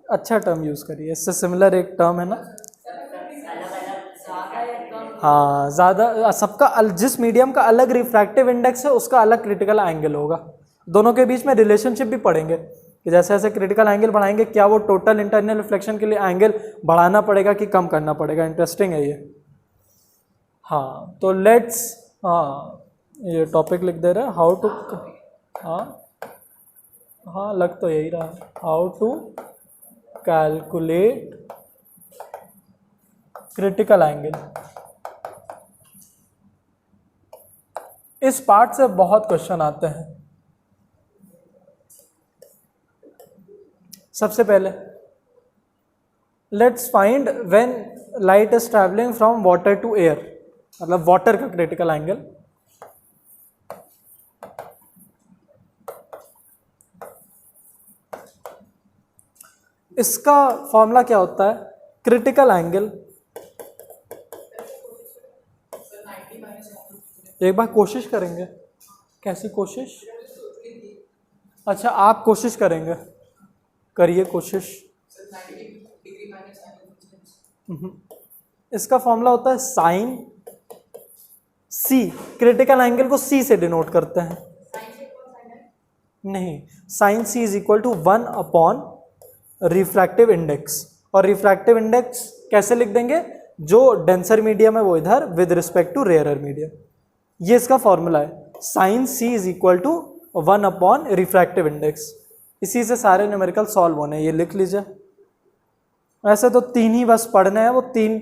अच्छा टर्म यूज करिए, इससे सिमिलर एक टर्म है ना। हाँ ज़्यादा, सबका जिस मीडियम का अलग रिफ्रैक्टिव इंडेक्स है उसका अलग क्रिटिकल एंगल होगा। दोनों के बीच में रिलेशनशिप भी पढ़ेंगे कि जैसे जैसे क्रिटिकल एंगल बढ़ाएंगे क्या वो टोटल इंटरनल रिफ्लेक्शन के लिए एंगल बढ़ाना पड़ेगा कि कम करना पड़ेगा। इंटरेस्टिंग है ये। हाँ तो लेट्स, हाँ ये टॉपिक लिख दे रहे हैं, हाउ टू, हाँ हाँ लग तो यही रहा है, how to calculate critical angle. इस पार्ट से बहुत क्वेश्चन आते हैं। सबसे पहले let's find when light is travelling from water to air, मतलब वाटर का क्रिटिकल एंगल। इसका फॉर्मूला क्या होता है? क्रिटिकल एंगल, एक बार कोशिश करेंगे। कैसी कोशिश? अच्छा आप कोशिश करेंगे, करिए कोशिश। इसका फॉर्मूला होता है साइन सी। क्रिटिकल एंगल को सी से डिनोट करते हैं। नहीं, sine C is equal to 1 upon refractive index, और रिफ्रैक्टिव इंडेक्स कैसे लिख देंगे, जो डेंसर मीडियम है वो इधर with respect to rarer medium, ये इसका फॉर्मूला है, sine C is equal to 1 upon refractive index. इसी से सारे न्यूमेरिकल सॉल्व होने हैं, ये लिख लीजिए। ऐसे तो 3 ही बस पढ़ने हैं, वो 3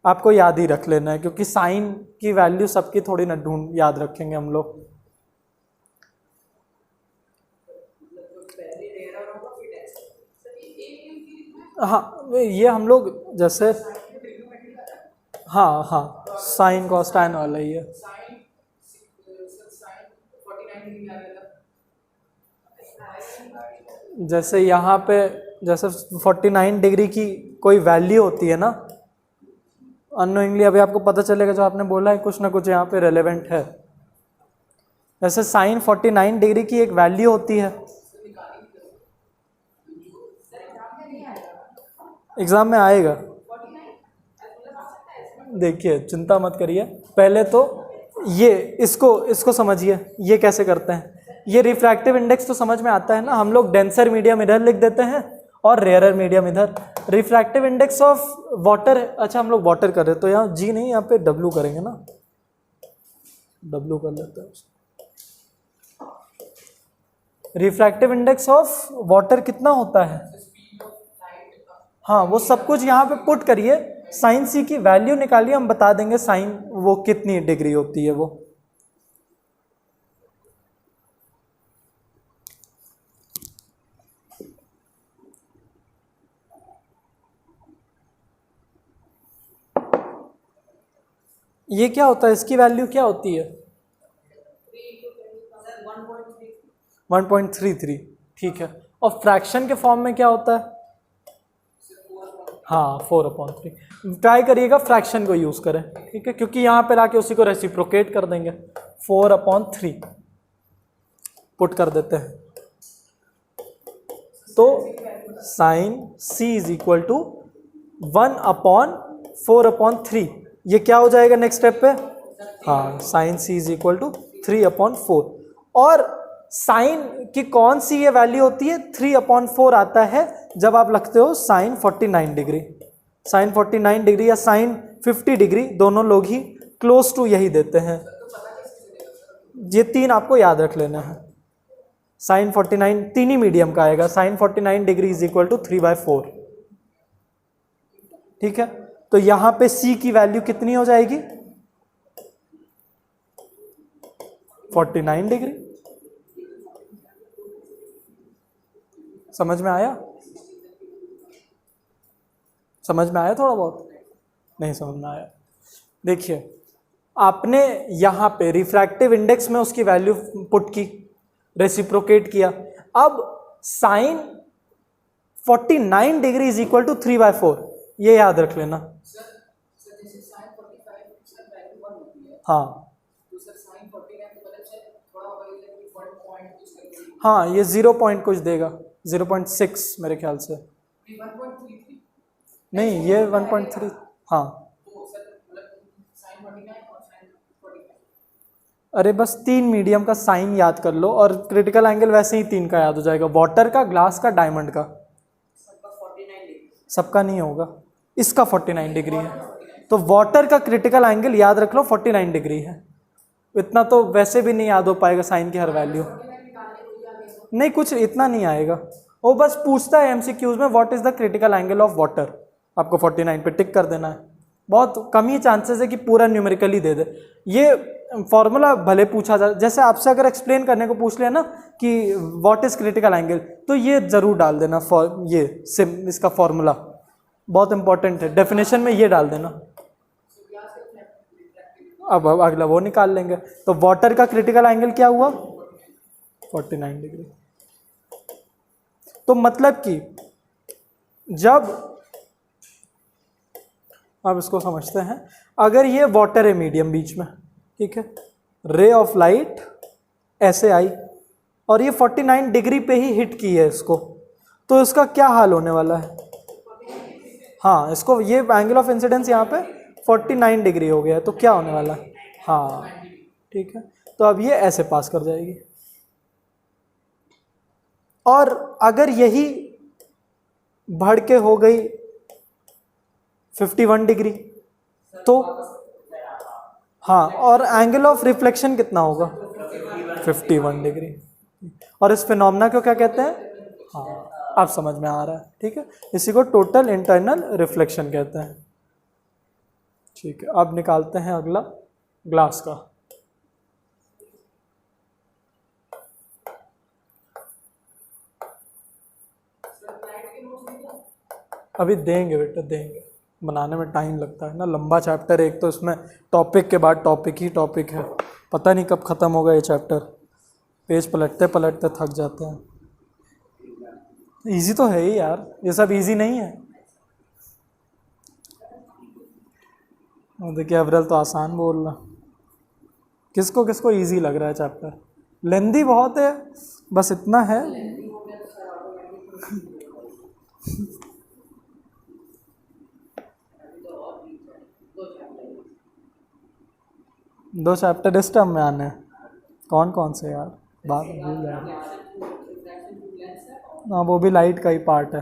आपको याद ही रख लेना है, क्योंकि साइन की वैल्यू सबकी थोड़ी ना ढूंढ याद रखेंगे हम लोग। हाँ ये हम लोग जैसे, हाँ हाँ साइन कॉस टैन वाला ही है। जैसे यहाँ पे जैसे 49 डिग्री की कोई वैल्यू होती है ना, अननोइंगली अभी आपको पता चलेगा जो आपने बोला है कुछ ना कुछ यहाँ पे रेलेवेंट है। जैसे साइन 49 डिग्री की एक वैल्यू होती है, एग्जाम में आएगा, देखिए चिंता मत करिए। पहले तो ये इसको समझिए, ये कैसे करते हैं। ये रिफ्रैक्टिव इंडेक्स तो समझ में आता है ना, हम लोग डेंसर मीडियम इधर लिख देते हैं और रेयरर मीडियम इधर। रिफ्रैक्टिव इंडेक्स ऑफ वाटर, अच्छा हम लोग वाटर कर रहे हैं तो यहाँ जी नहीं, यहाँ पे डब्ल्यू करेंगे ना, डब्ल्यू कर लेते हैं। रिफ्रैक्टिव इंडेक्स ऑफ वाटर कितना होता है, हाँ वो सब कुछ यहाँ पे पुट करिए, साइन सी की वैल्यू निकालिए, हम बता देंगे साइन वो कितनी डिग्री होती है वो। ये क्या होता है, इसकी वैल्यू क्या होती है 1.33, ठीक है। और फ्रैक्शन के फॉर्म में क्या होता है, हाँ 4/3। ट्राई करिएगा फ्रैक्शन को यूज करें, ठीक है, क्योंकि यहाँ पे लाके उसी को रेसिप्रोकेट कर देंगे। 4/3 पुट कर देते हैं, तो sine C is equal to 1/4/3। ये क्या हो जाएगा नेक्स्ट स्टेप पे, हाँ sine C is equal to 3/4। और साइन की कौन सी ये वैल्यू होती है, 3/4 आता है जब आप लिखते हो साइन 49 डिग्री। साइन 49 डिग्री या साइन 50 डिग्री, दोनों लोग ही क्लोज टू यही देते हैं। ये 3 आपको याद रख लेना है। साइन 49 तीन ही मीडियम का आएगा, sine 49 degree is equal to 3/4, ठीक है। तो यहां पे सी की वैल्यू कितनी हो जाएगी, 49 डिग्री। समझ में आया, समझ में आया, थोड़ा बहुत नहीं समझ में आया। देखिए आपने यहां पे रिफ्रैक्टिव इंडेक्स में उसकी वैल्यू पुट की, रेसिप्रोकेट किया। अब sine 49 degree is equal to 3/4, ये याद रख लेना। हाँ हाँ ये 0 पॉइंट कुछ देगा, 0.6 मेरे ख्याल से, नहीं ये 1.3, हाँ। अरे बस 3 मीडियम का साइन याद कर लो और क्रिटिकल एंगल वैसे ही 3 का याद हो जाएगा, वाटर का, ग्लास का, डायमंड का। सबका नहीं होगा, इसका 49 डिग्री है, तो वाटर का क्रिटिकल एंगल याद रख लो 49 डिग्री है। इतना तो वैसे भी नहीं याद हो पाएगा साइन की हर वैल्यू, नहीं कुछ इतना नहीं आएगा। वो बस पूछता है एमसीक्यूज में what is the critical angle of water, आपको 49 पे टिक कर देना है। बहुत कम ही चांसेस है कि पूरा न्यूमेरिकली दे दे। ये फॉर्मूला भले पूछा जाए, जैसे आपसे अगर एक्सप्लेन करने को पूछ लिया ना कि व्हाट इज क्रिटिकल एंगल, तो ये जरूर डाल देना, ये इसका फॉर्मूला बहुत इंपॉर्टेंट है, डेफिनेशन में ये डाल देना। अब अगला वो निकाल लेंगे। तो वाटर का क्रिटिकल एंगल क्या हुआ, 49 डिग्री। तो मतलब कि जब, अब इसको समझते हैं, अगर ये वाटर है मीडियम बीच में, ठीक है, रे ऑफ लाइट ऐसे आई और ये 49 डिग्री पे ही हिट की है इसको, तो इसका क्या हाल होने वाला है, हाँ इसको ये एंगल ऑफ इंसिडेंस यहाँ पे 49 डिग्री हो गया है, तो क्या होने वाला है, हाँ ठीक है। तो अब ये ऐसे पास कर जाएगी। और अगर यही बढ़ के हो गई 51 डिग्री, तो हाँ, और एंगल ऑफ रिफ्लेक्शन कितना होगा 51 डिग्री। और इस फिनोमेना को क्या कहते हैं, हाँ अब समझ में आ रहा है, ठीक है, इसी को टोटल इंटरनल रिफ्लेक्शन कहते हैं। ठीक है, अब निकालते हैं अगला ग्लास का। अभी देंगे बेटा, देंगे, बनाने में टाइम लगता है ना, लंबा चैप्टर, एक तो इसमें टॉपिक के बाद टॉपिक ही टॉपिक है, पता नहीं कब ख़त्म होगा ये चैप्टर, पेज पलटते पलटते थक जाते हैं। इजी तो है ही यार, ये सब इजी नहीं है। देखिए अवरल तो आसान बोल रहा, किसको किसको इजी लग रहा है चैप्टर, लेंदी बहुत है, बस इतना है। दो चैप्टर इस टर्म में आने हैं, कौन कौन से यार, बात भूल यार। हाँ वो भी लाइट का ही पार्ट है,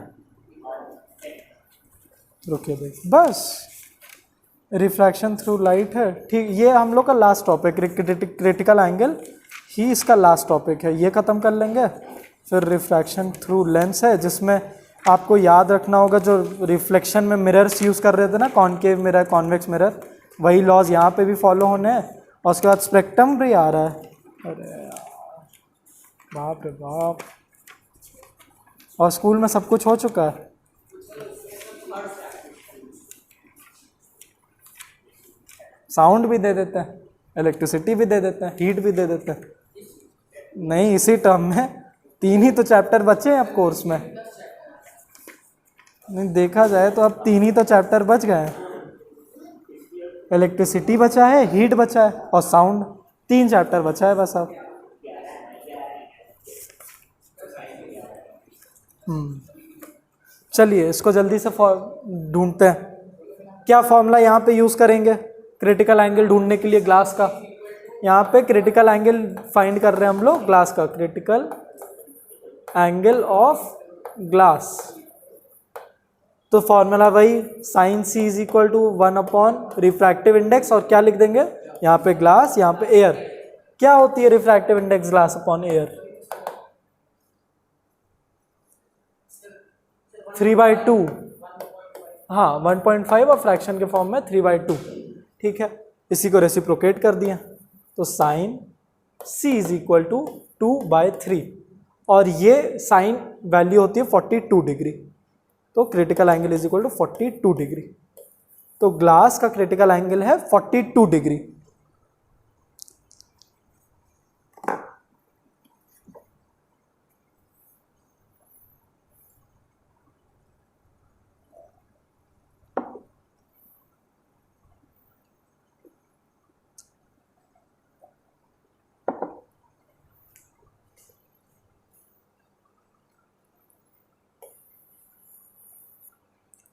रुकिए देख, बस रिफ्रैक्शन थ्रू लाइट है, ठीक। ये हम लोग का लास्ट टॉपिक, क्रिटिकल एंगल ही इसका लास्ट टॉपिक है, ये ख़त्म कर लेंगे। फिर रिफ्रैक्शन थ्रू लेंस है, जिसमें आपको याद रखना होगा जो रिफ्लेक्शन में मिरर्स यूज़ कर रहे थे ना, कॉनकेव मिरर, कॉन्वेक्स मिरर, वही लॉज यहाँ पे भी फॉलो होने हैं। और उसके बाद स्पेक्ट्रम भी आ रहा है, अरे यार बाप रे बाप, और स्कूल में सब कुछ हो चुका है। साउंड भी दे देते हैं, इलेक्ट्रिसिटी भी दे देते हैं, हीट भी दे देते हैं। नहीं, इसी टर्म में 3 ही तो चैप्टर बचे हैं अब कोर्स में, नहीं देखा जाए तो अब 3 ही तो चैप्टर बच गए हैं, इलेक्ट्रिसिटी बचा है, हीट बचा है और साउंड, 3 चैप्टर बचा है बस अब। चलिए इसको जल्दी से ढूंढते हैं। क्या फॉर्मूला यहाँ पे यूज़ करेंगे क्रिटिकल एंगल ढूंढने के लिए ग्लास का? यहाँ पे क्रिटिकल एंगल फाइंड कर रहे हैं हम लोग ग्लास का, क्रिटिकल एंगल ऑफ ग्लास। तो फॉर्मूला वही, sine C is equal to 1 refractive index, और क्या लिख देंगे यहाँ पे ग्लास, यहाँ पे एयर। क्या होती है refractive index glass upon air? 3/2, हाँ 1.5 और फ्रैक्शन के फॉर्म में 3/2, ठीक है। इसी को रेसिप्रोकेट कर दिया, तो sine C is equal to 2/3, और ये साइन वैल्यू होती है 42 डिग्री, तो critical angle is equal to 42 degree. तो ग्लास का क्रिटिकल एंगल है 42 डिग्री।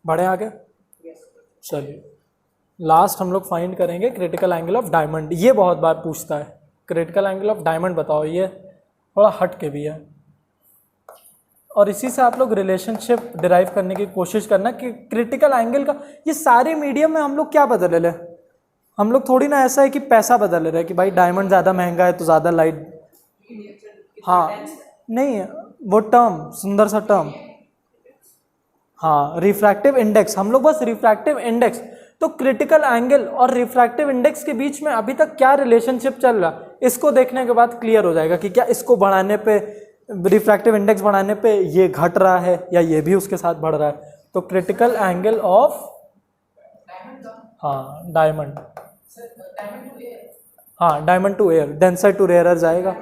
बढ़े आगे, चलिए लास्ट हम लोग फाइंड करेंगे क्रिटिकल एंगल ऑफ डायमंड। ये बहुत बार पूछता है क्रिटिकल एंगल ऑफ डायमंड बताओ, ये थोड़ा हट के भी है, और इसी से आप लोग रिलेशनशिप डिराइव करने की कोशिश करना कि क्रिटिकल एंगल का, ये सारे मीडियम में हम लोग क्या बदल रहे हैं, हम लोग थोड़ी ना ऐसा है कि पैसा बदल रहे हैं कि भाई डायमंड ज़्यादा महंगा है तो ज़्यादा लाइट, हाँ नहीं, वो टर्म सुंदर सा टर्म, हाँ रिफ्रैक्टिव इंडेक्स, हम लोग बस रिफ्रैक्टिव इंडेक्स। तो क्रिटिकल एंगल और रिफ्रैक्टिव इंडेक्स के बीच में अभी तक क्या रिलेशनशिप चल रहा, इसको देखने के बाद क्लियर हो जाएगा कि क्या इसको बढ़ाने पे, रिफ्रैक्टिव इंडेक्स बढ़ाने पे ये घट रहा है या ये भी उसके साथ बढ़ रहा है। तो क्रिटिकल एंगल ऑफ, हाँ डायमंड, हाँ diamond to air, denser to rarer जाएगा।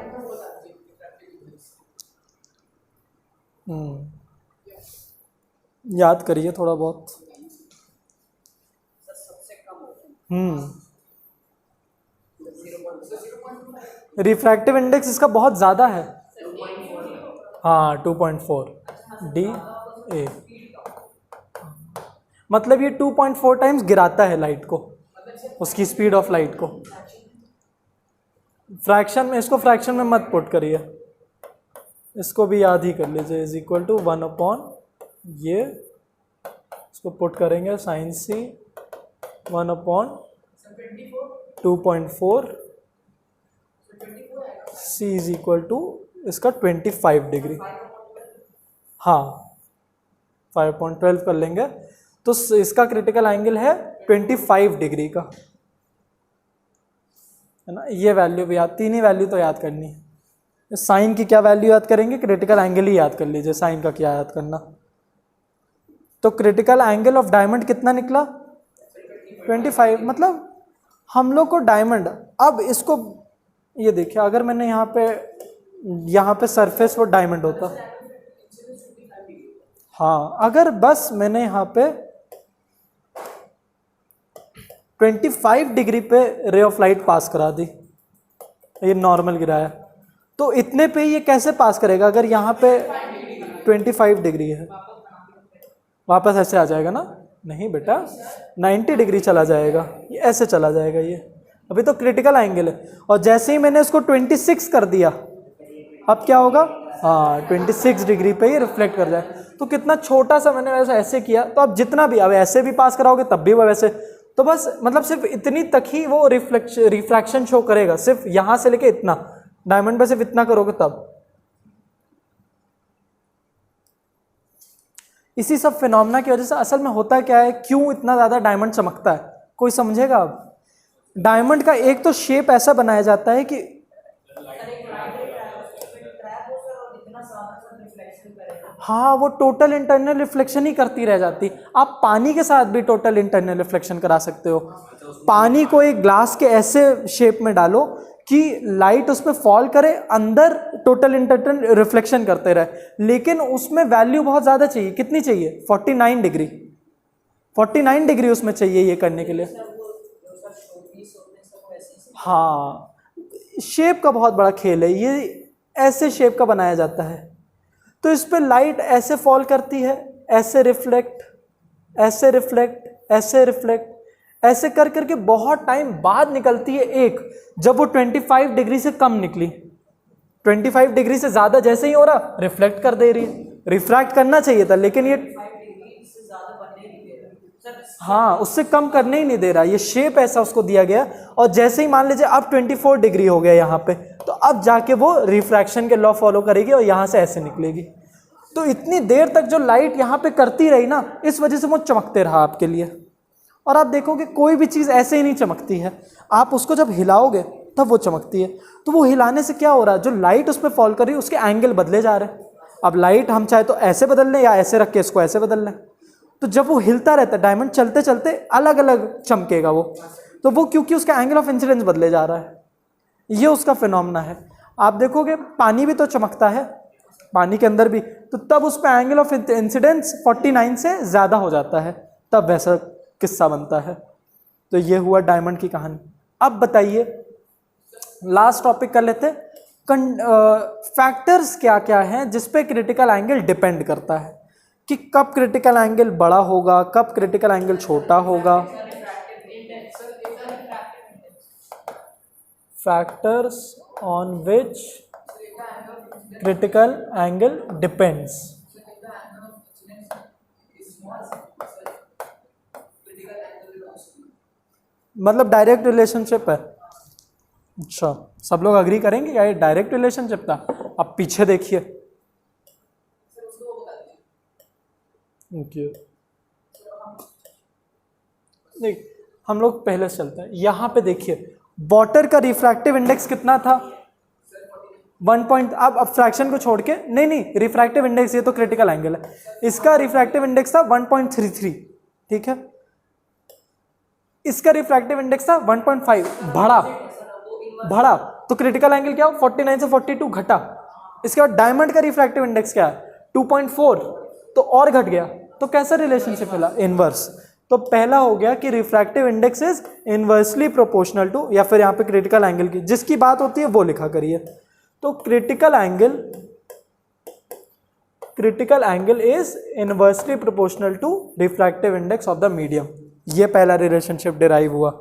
याद करिए थोड़ा बहुत। रिफ्रैक्टिव इंडेक्स इसका बहुत ज़्यादा है, हाँ 2.4 डी ए, मतलब ये 2.4 टाइम्स गिराता है लाइट को, उसकी स्पीड ऑफ लाइट को। फ्रैक्शन में, इसको फ्रैक्शन में मत पुट करिए, इसको भी याद ही कर लीजिए, इज इक्वल टू 1 ये इसको पुट करेंगे sine C 1/2.4 C is equal to इसका 25 डिग्री, हाँ 5.12 कर लेंगे तो इसका क्रिटिकल एंगल है 25 डिग्री का, है ना। ये वैल्यू भी याद, तीन ही वैल्यू तो याद करनी है। साइन की क्या वैल्यू याद करेंगे, क्रिटिकल एंगल ही याद कर लीजिए, साइन का क्या याद करना। तो क्रिटिकल एंगल ऑफ डायमंड कितना निकला 25, मतलब हम लोग को डायमंड, अब इसको ये देखिए अगर मैंने यहाँ पे सरफेस वो डायमंड होता, हाँ अगर बस मैंने यहाँ पे 25 डिग्री पे रे ऑफ लाइट पास करा दी, ये नॉर्मल गिराया, तो इतने पे ये कैसे पास करेगा, अगर यहाँ पे 25 डिग्री है वापस ऐसे आ जाएगा ना, नहीं बेटा 90 डिग्री चला जाएगा, ये ऐसे चला जाएगा, ये अभी तो क्रिटिकल एंगल है। और जैसे ही मैंने इसको 26 कर दिया, अब क्या होगा, हाँ 26 डिग्री पे ही रिफ्लेक्ट कर जाए। तो कितना छोटा सा मैंने वैसे ऐसे किया, तो अब जितना भी अब ऐसे भी पास कराओगे तब भी वो वैसे, तो बस मतलब सिर्फ इतनी तक ही वो रिफ्रैक्शन शो करेगा, सिर्फ यहाँ से लेके इतना, डायमंड पे सिर्फ इतना करोगे तब। इसी सब फिनोमेना की वजह से असल में होता क्या है, क्यों इतना ज़्यादा डायमंड चमकता है, कोई समझेगा। अब डायमंड का एक तो शेप ऐसा बनाया जाता है कि हाँ वो टोटल इंटरनल रिफ्लेक्शन ही करती रह जाती। आप पानी के साथ भी टोटल इंटरनल रिफ्लेक्शन करा सकते हो। पानी को एक ग्लास के ऐसे शेप में डालो कि लाइट उस पर फॉल करे, अंदर टोटल इंटरनल रिफ्लेक्शन करते रहे, लेकिन उसमें वैल्यू बहुत ज़्यादा चाहिए। कितनी चाहिए, 49 डिग्री, 49 डिग्री उसमें चाहिए ये करने के लिए। हाँ शेप का बहुत बड़ा खेल है ये, ऐसे शेप का बनाया जाता है। तो इस पर लाइट ऐसे फॉल करती है, ऐसे रिफ्लेक्ट, ऐसे रिफ्लेक्ट, ऐसे रिफ्लेक्ट, ऐसे कर करके बहुत टाइम बाद निकलती है एक, जब वो 25 डिग्री से कम निकली। 25 डिग्री से ज़्यादा जैसे ही हो रहा रिफ्लेक्ट कर दे रही है। रिफ्रैक्ट करना चाहिए था लेकिन ये हाँ उससे कम करने ही नहीं दे रहा, ये शेप ऐसा उसको दिया गया। और जैसे ही मान लीजिए अब 24 डिग्री हो गया यहाँ पे, तो अब जाके वो रिफ्रैक्शन के लॉ फॉलो करेगी और यहाँ से ऐसे निकलेगी। तो इतनी देर तक जो लाइट यहाँ पे करती रही ना, इस वजह से वो चमकते रहा आपके लिए। और आप देखोगे कोई भी चीज़ ऐसे ही नहीं चमकती है, आप उसको जब हिलाओगे तब वो चमकती है। तो वो हिलाने से क्या हो रहा है, जो लाइट उस पर फॉल कर रही है उसके एंगल बदले जा रहे हैं। अब लाइट हम चाहे तो ऐसे बदल लें या ऐसे रख के इसको ऐसे बदल लें, तो जब वो हिलता रहता है डायमंड चलते चलते अलग अलग चमकेगा वो। तो वो क्योंकि उसका एंगल ऑफ इंसिडेंस बदले जा रहा है, ये उसका फिनोमेना है। आप देखोगे पानी भी तो चमकता है, पानी के अंदर भी, तो तब उस पर एंगल ऑफ इंसिडेंस 49 से ज़्यादा हो जाता है, तब वैसा किस्सा बनता है। तो ये हुआ डायमंड की कहानी। अब बताइए लास्ट टॉपिक कर लेते, फैक्टर्स क्या क्या हैं जिस पे क्रिटिकल एंगल डिपेंड करता है, कि कब क्रिटिकल एंगल बड़ा होगा, कब क्रिटिकल एंगल छोटा होगा। Factors on which critical angle depends, मतलब डायरेक्ट रिलेशनशिप है। अच्छा सब लोग अग्री करेंगे क्या ये डायरेक्ट रिलेशनशिप था। अब पीछे देखिए, देख हम लोग पहले से चलते हैं, यहाँ पे देखिए वाटर का रिफ्रैक्टिव इंडेक्स कितना था 1 अब फ्रैक्शन को छोड़ के, नहीं रिफ्रैक्टिव इंडेक्स, ये तो क्रिटिकल एंगल है, इसका रिफ्रैक्टिव इंडेक्स था 1.33, ठीक है। इसका रिफ्रैक्टिव इंडेक्स था 1.5, बढ़ा तो क्रिटिकल एंगल क्या हो 49 से 42 घटा। इसके बाद डायमंड का रिफ्रैक्टिव इंडेक्स क्या है 2.4, तो और घट गया। तो कैसा रिलेशनशिप मिला, इनवर्स। तो पहला हो गया कि refractive index is inversely proportional to, या फिर यहाँ पे क्रिटिकल एंगल की जिसकी बात होती है वो लिखा करिए। तो critical angle is inversely proportional to refractive index of the medium. ये पहला रिलेशनशिप डिराइव हुआ।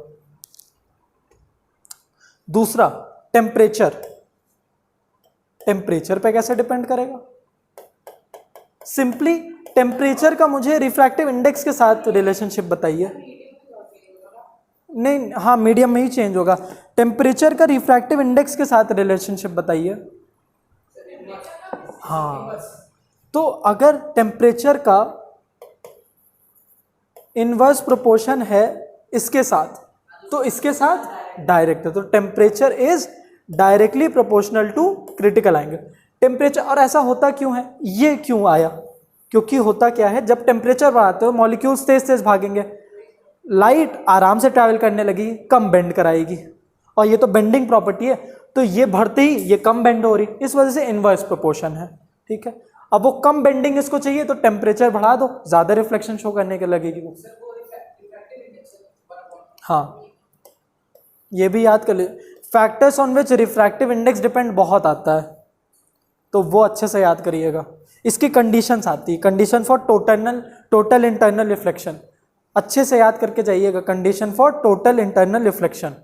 दूसरा टेम्परेचर पे कैसे डिपेंड करेगा, सिंपली टेम्परेचर का मुझे रिफ्रैक्टिव इंडेक्स के साथ रिलेशनशिप बताइए। नहीं, हाँ मीडियम में ही चेंज होगा। टेम्परेचर का रिफ्रैक्टिव इंडेक्स के साथ रिलेशनशिप बताइए। हाँ, तो अगर टेम्परेचर का इनवर्स प्रोपोर्शन है इसके साथ, तो इसके साथ डायरेक्ट है, तो temperature is directly proportional to critical angle. Temperature, और ऐसा होता क्यों है, ये क्यों आया, क्योंकि होता क्या है, जब टेम्परेचर बढ़ाते हो मॉलिक्यूल्स तेज तेज भागेंगे, लाइट आराम से ट्रैवल करने लगेगी, कम बेंड कराएगी, और ये तो बेंडिंग प्रॉपर्टी है, तो ये बढ़ते ही ये कम बेंड हो रही, इस वजह से इनवर्स प्रोपोर्शन है। ठीक है, अब वो कम बेंडिंग इसको चाहिए तो टेम्परेचर बढ़ा दो, ज्यादा रिफ्लेक्शन शो करने के लगेगी वो। हाँ, ये भी याद कर ले, factors on which refractive index depend बहुत आता है, तो वो अच्छे से याद करिएगा। इसकी कंडीशंस आती है, condition for total internal reflection, अच्छे से याद करके जाइएगा। Condition for total internal reflection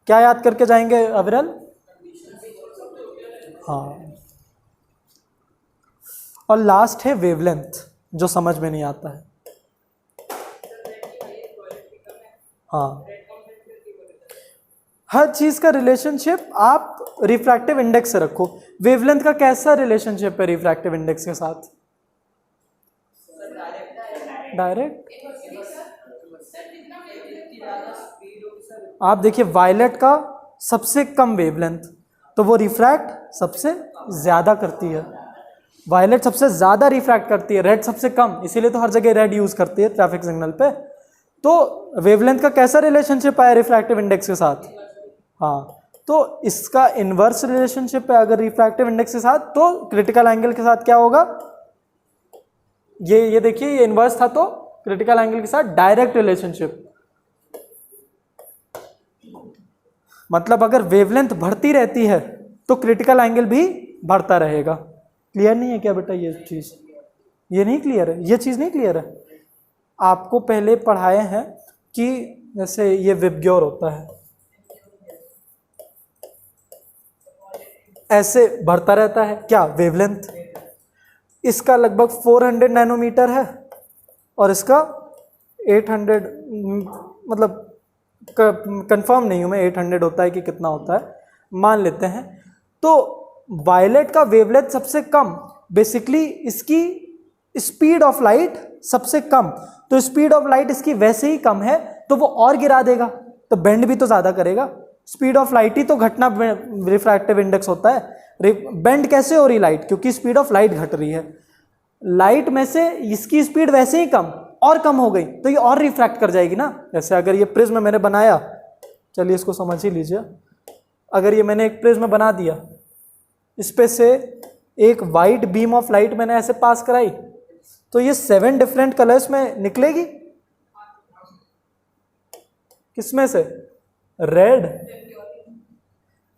क्या याद करके जाएंगे अविरल? हाँ, और लास्ट है वेवलेंथ, जो समझ में नहीं आता है। हाँ, हर चीज का रिलेशनशिप आप रिफ्रैक्टिव इंडेक्स से रखो। वेवलेंथ का कैसा रिलेशनशिप है रिफ्रैक्टिव इंडेक्स के साथ? डायरेक्ट। आप देखिए वायलेट का सबसे कम वेवलेंथ, तो वो रिफ्रैक्ट सबसे ज्यादा करती है। वायलेट सबसे ज्यादा रिफ्रैक्ट करती है, रेड सबसे कम, इसीलिए तो हर जगह रेड यूज करती है ट्रैफिक सिग्नल पे। तो वेवलेंथ का कैसा रिलेशनशिप है रिफ्रैक्टिव इंडेक्स के साथ? हाँ, तो इसका इनवर्स रिलेशनशिप है अगर रिफ्रैक्टिव इंडेक्स के साथ, तो क्रिटिकल एंगल के साथ क्या होगा? ये देखिए, ये इनवर्स था, तो क्रिटिकल एंगल के साथ डायरेक्ट रिलेशनशिप। मतलब अगर वेवलेंथ बढ़ती रहती है तो क्रिटिकल एंगल भी बढ़ता रहेगा। क्लियर नहीं है क्या बेटा ये चीज? ये नहीं क्लियर है, ये चीज नहीं क्लियर है। आपको पहले पढ़ाए हैं कि जैसे ये विबग्योर होता है, ऐसे बढ़ता रहता है क्या वेवलेंथ, इसका लगभग 400 नैनोमीटर है और इसका 800, मतलब कंफर्म नहीं हूं मैं 800 होता है कि कितना होता है, मान लेते हैं। तो वायलेट का वेवलेंथ सबसे कम, बेसिकली इसकी स्पीड ऑफ लाइट सबसे कम, तो स्पीड ऑफ लाइट इसकी वैसे ही कम है, तो वो और गिरा देगा, तो बेंड भी तो ज्यादा करेगा। स्पीड ऑफ लाइट ही तो घटना रिफ्रैक्टिव इंडेक्स होता है। बेंड कैसे हो रही लाइट? क्योंकि स्पीड ऑफ लाइट घट रही है। लाइट में से इसकी स्पीड वैसे ही कम और कम हो गई, तो ये और रिफ्रैक्ट कर जाएगी ना। जैसे अगर ये प्रिज्म मैंने बनाया, चलिए इसको समझ ही लीजिए, अगर ये मैंने एक प्रिज्म बना दिया, इस पे से एक वाइट बीम ऑफ लाइट मैंने ऐसे पास कराई, तो ये 7 डिफरेंट कलर्स में निकलेगी। किसमें से? रेड।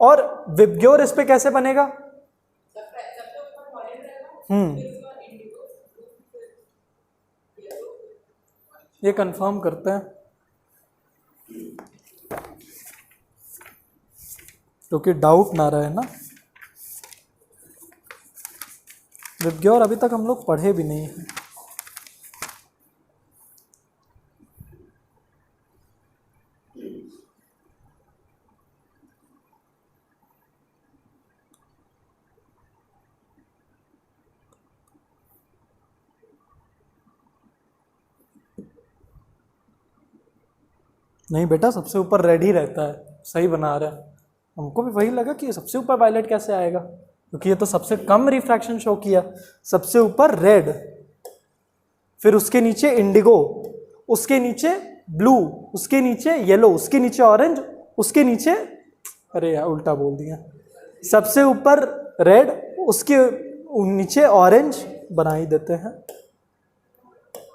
और विबग्योर इस पे कैसे बनेगा? ये कंफर्म करते हैं क्योंकि डाउट ना रहे ना। विबग्योर अभी तक हम लोग पढ़े भी नहीं हैं। नहीं बेटा, सबसे ऊपर रेड ही रहता है, सही बना रहा है। हमको भी वही लगा कि सबसे ऊपर वायलेट कैसे आएगा, क्योंकि ये तो सबसे कम रिफ्रैक्शन शो किया। सबसे ऊपर रेड, फिर उसके नीचे इंडिगो, उसके नीचे ब्लू, उसके नीचे येलो, उसके नीचे ऑरेंज, उसके नीचे, अरे यार उल्टा बोल दिया, सबसे ऊपर रेड, उसके नीचे ऑरेंज बना ही देते हैं।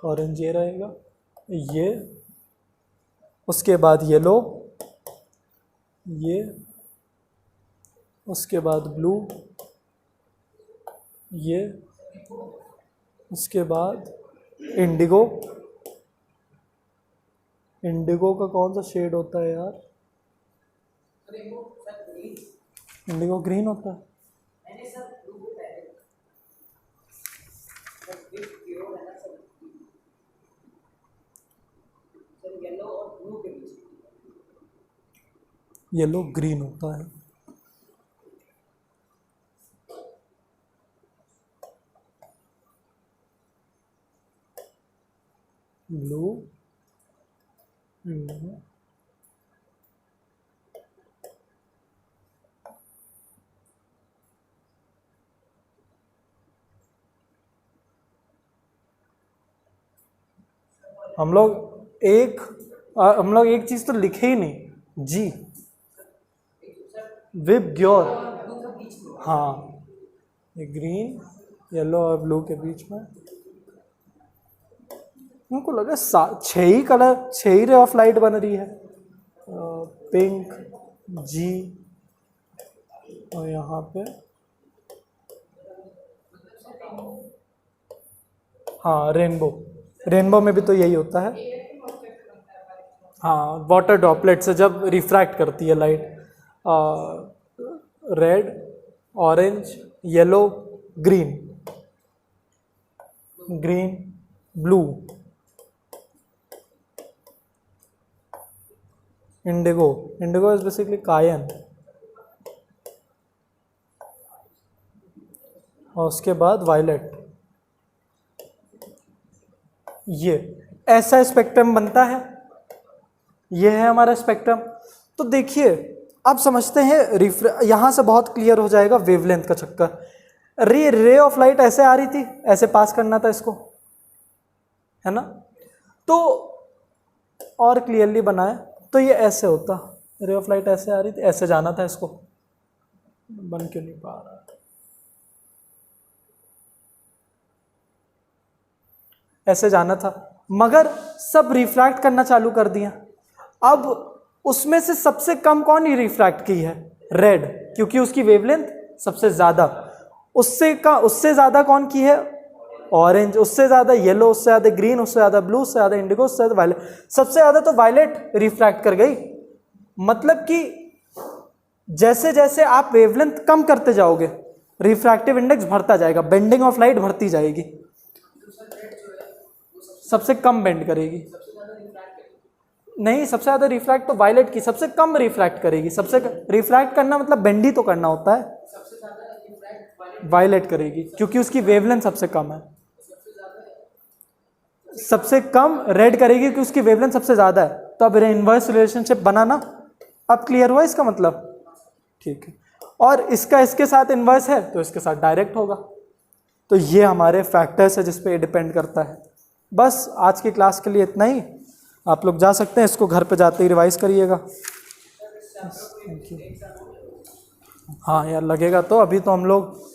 ऑरेंज ये रहेगा, ये, उसके बाद येलो, ये, उसके बाद ब्लू, ये, उसके बाद इंडिगो। इंडिगो का कौन सा शेड होता है यार? इंडिगो ग्रीन होता है। येलो ग्रीन होता है। ब्लू, हम लोग एक चीज तो लिखे ही नहीं, जी विब ग्योर, हाँ ये ग्रीन येलो और ब्लू के बीच में। उनको लगा 6 ही कलर, 6 ही रे ऑफ लाइट बन रही है, पिंक, जी, और यहाँ पे हाँ रेनबो में भी तो यही होता है। हाँ वाटर ड्रॉपलेट से जब रिफ्रैक्ट करती है light, red, orange, yellow, green, blue, Indigo is basically कायन, और उसके बाद वायलेट। ये ऐसा स्पेक्ट्रम बनता है, ये है हमारा स्पेक्ट्रम। तो देखिए अब समझते हैं, यहां से बहुत क्लियर हो जाएगा वेवलेंथ का चक्कर। रे ऑफ लाइट ऐसे आ रही थी, ऐसे पास करना था इसको, है ना, तो और क्लियरली बनाए तो ये ऐसे होता, रे ऑफ लाइट ऐसे आ रही थी, ऐसे जाना था इसको, बन क्यों नहीं पा रहा, ऐसे जाना था, मगर सब रिफ्रैक्ट करना चालू कर दिया। अब उसमें से सबसे कम कौन ही रिफ्रैक्ट की है, रेड, क्योंकि उसकी वेवलेंथ सबसे ज्यादा। उससे ज्यादा कौन की है, ऑरेंज, उससे ज्यादा येलो, उससे ज्यादा ग्रीन, उससे ज्यादा ब्लू, उससे ज्यादा इंडिगो, उससे ज्यादा वायलेट। सबसे ज्यादा तो वायलेट रिफ्रैक्ट कर गई। मतलब कि जैसे जैसे आप वेवलेंथ कम करते जाओगे रिफ्रैक्टिव इंडेक्स बढ़ता जाएगा, बेंडिंग ऑफ लाइट बढ़ती जाएगी, सबसे कम बेंड करेगी। नहीं, सबसे ज्यादा रिफ्रैक्ट तो वायलेट की, सबसे कम रिफ्रैक्ट करेगी। सबसे रिफ्रैक्ट करना मतलब बेंड ही तो करना होता है, वायलेट करेगी क्योंकि उसकी वेवलेंथ सबसे कम है। सबसे कम रेड करेगी क्योंकि उसकी वेवलेंथ सबसे ज्यादा है। तो अब इनवर्स रिलेशनशिप बनाना, अब क्लियर हुआ इसका मतलब, ठीक है। और इसका इसके साथ इनवर्स है तो इसके साथ डायरेक्ट होगा। तो ये हमारे फैक्टर्स है जिस पे डिपेंड करता है। बस आज की क्लास के लिए इतना ही, आप लोग जा सकते हैं, इसको घर पे जाते ही रिवाइज करिएगा। हाँ यार लगेगा तो, अभी तो हम लोग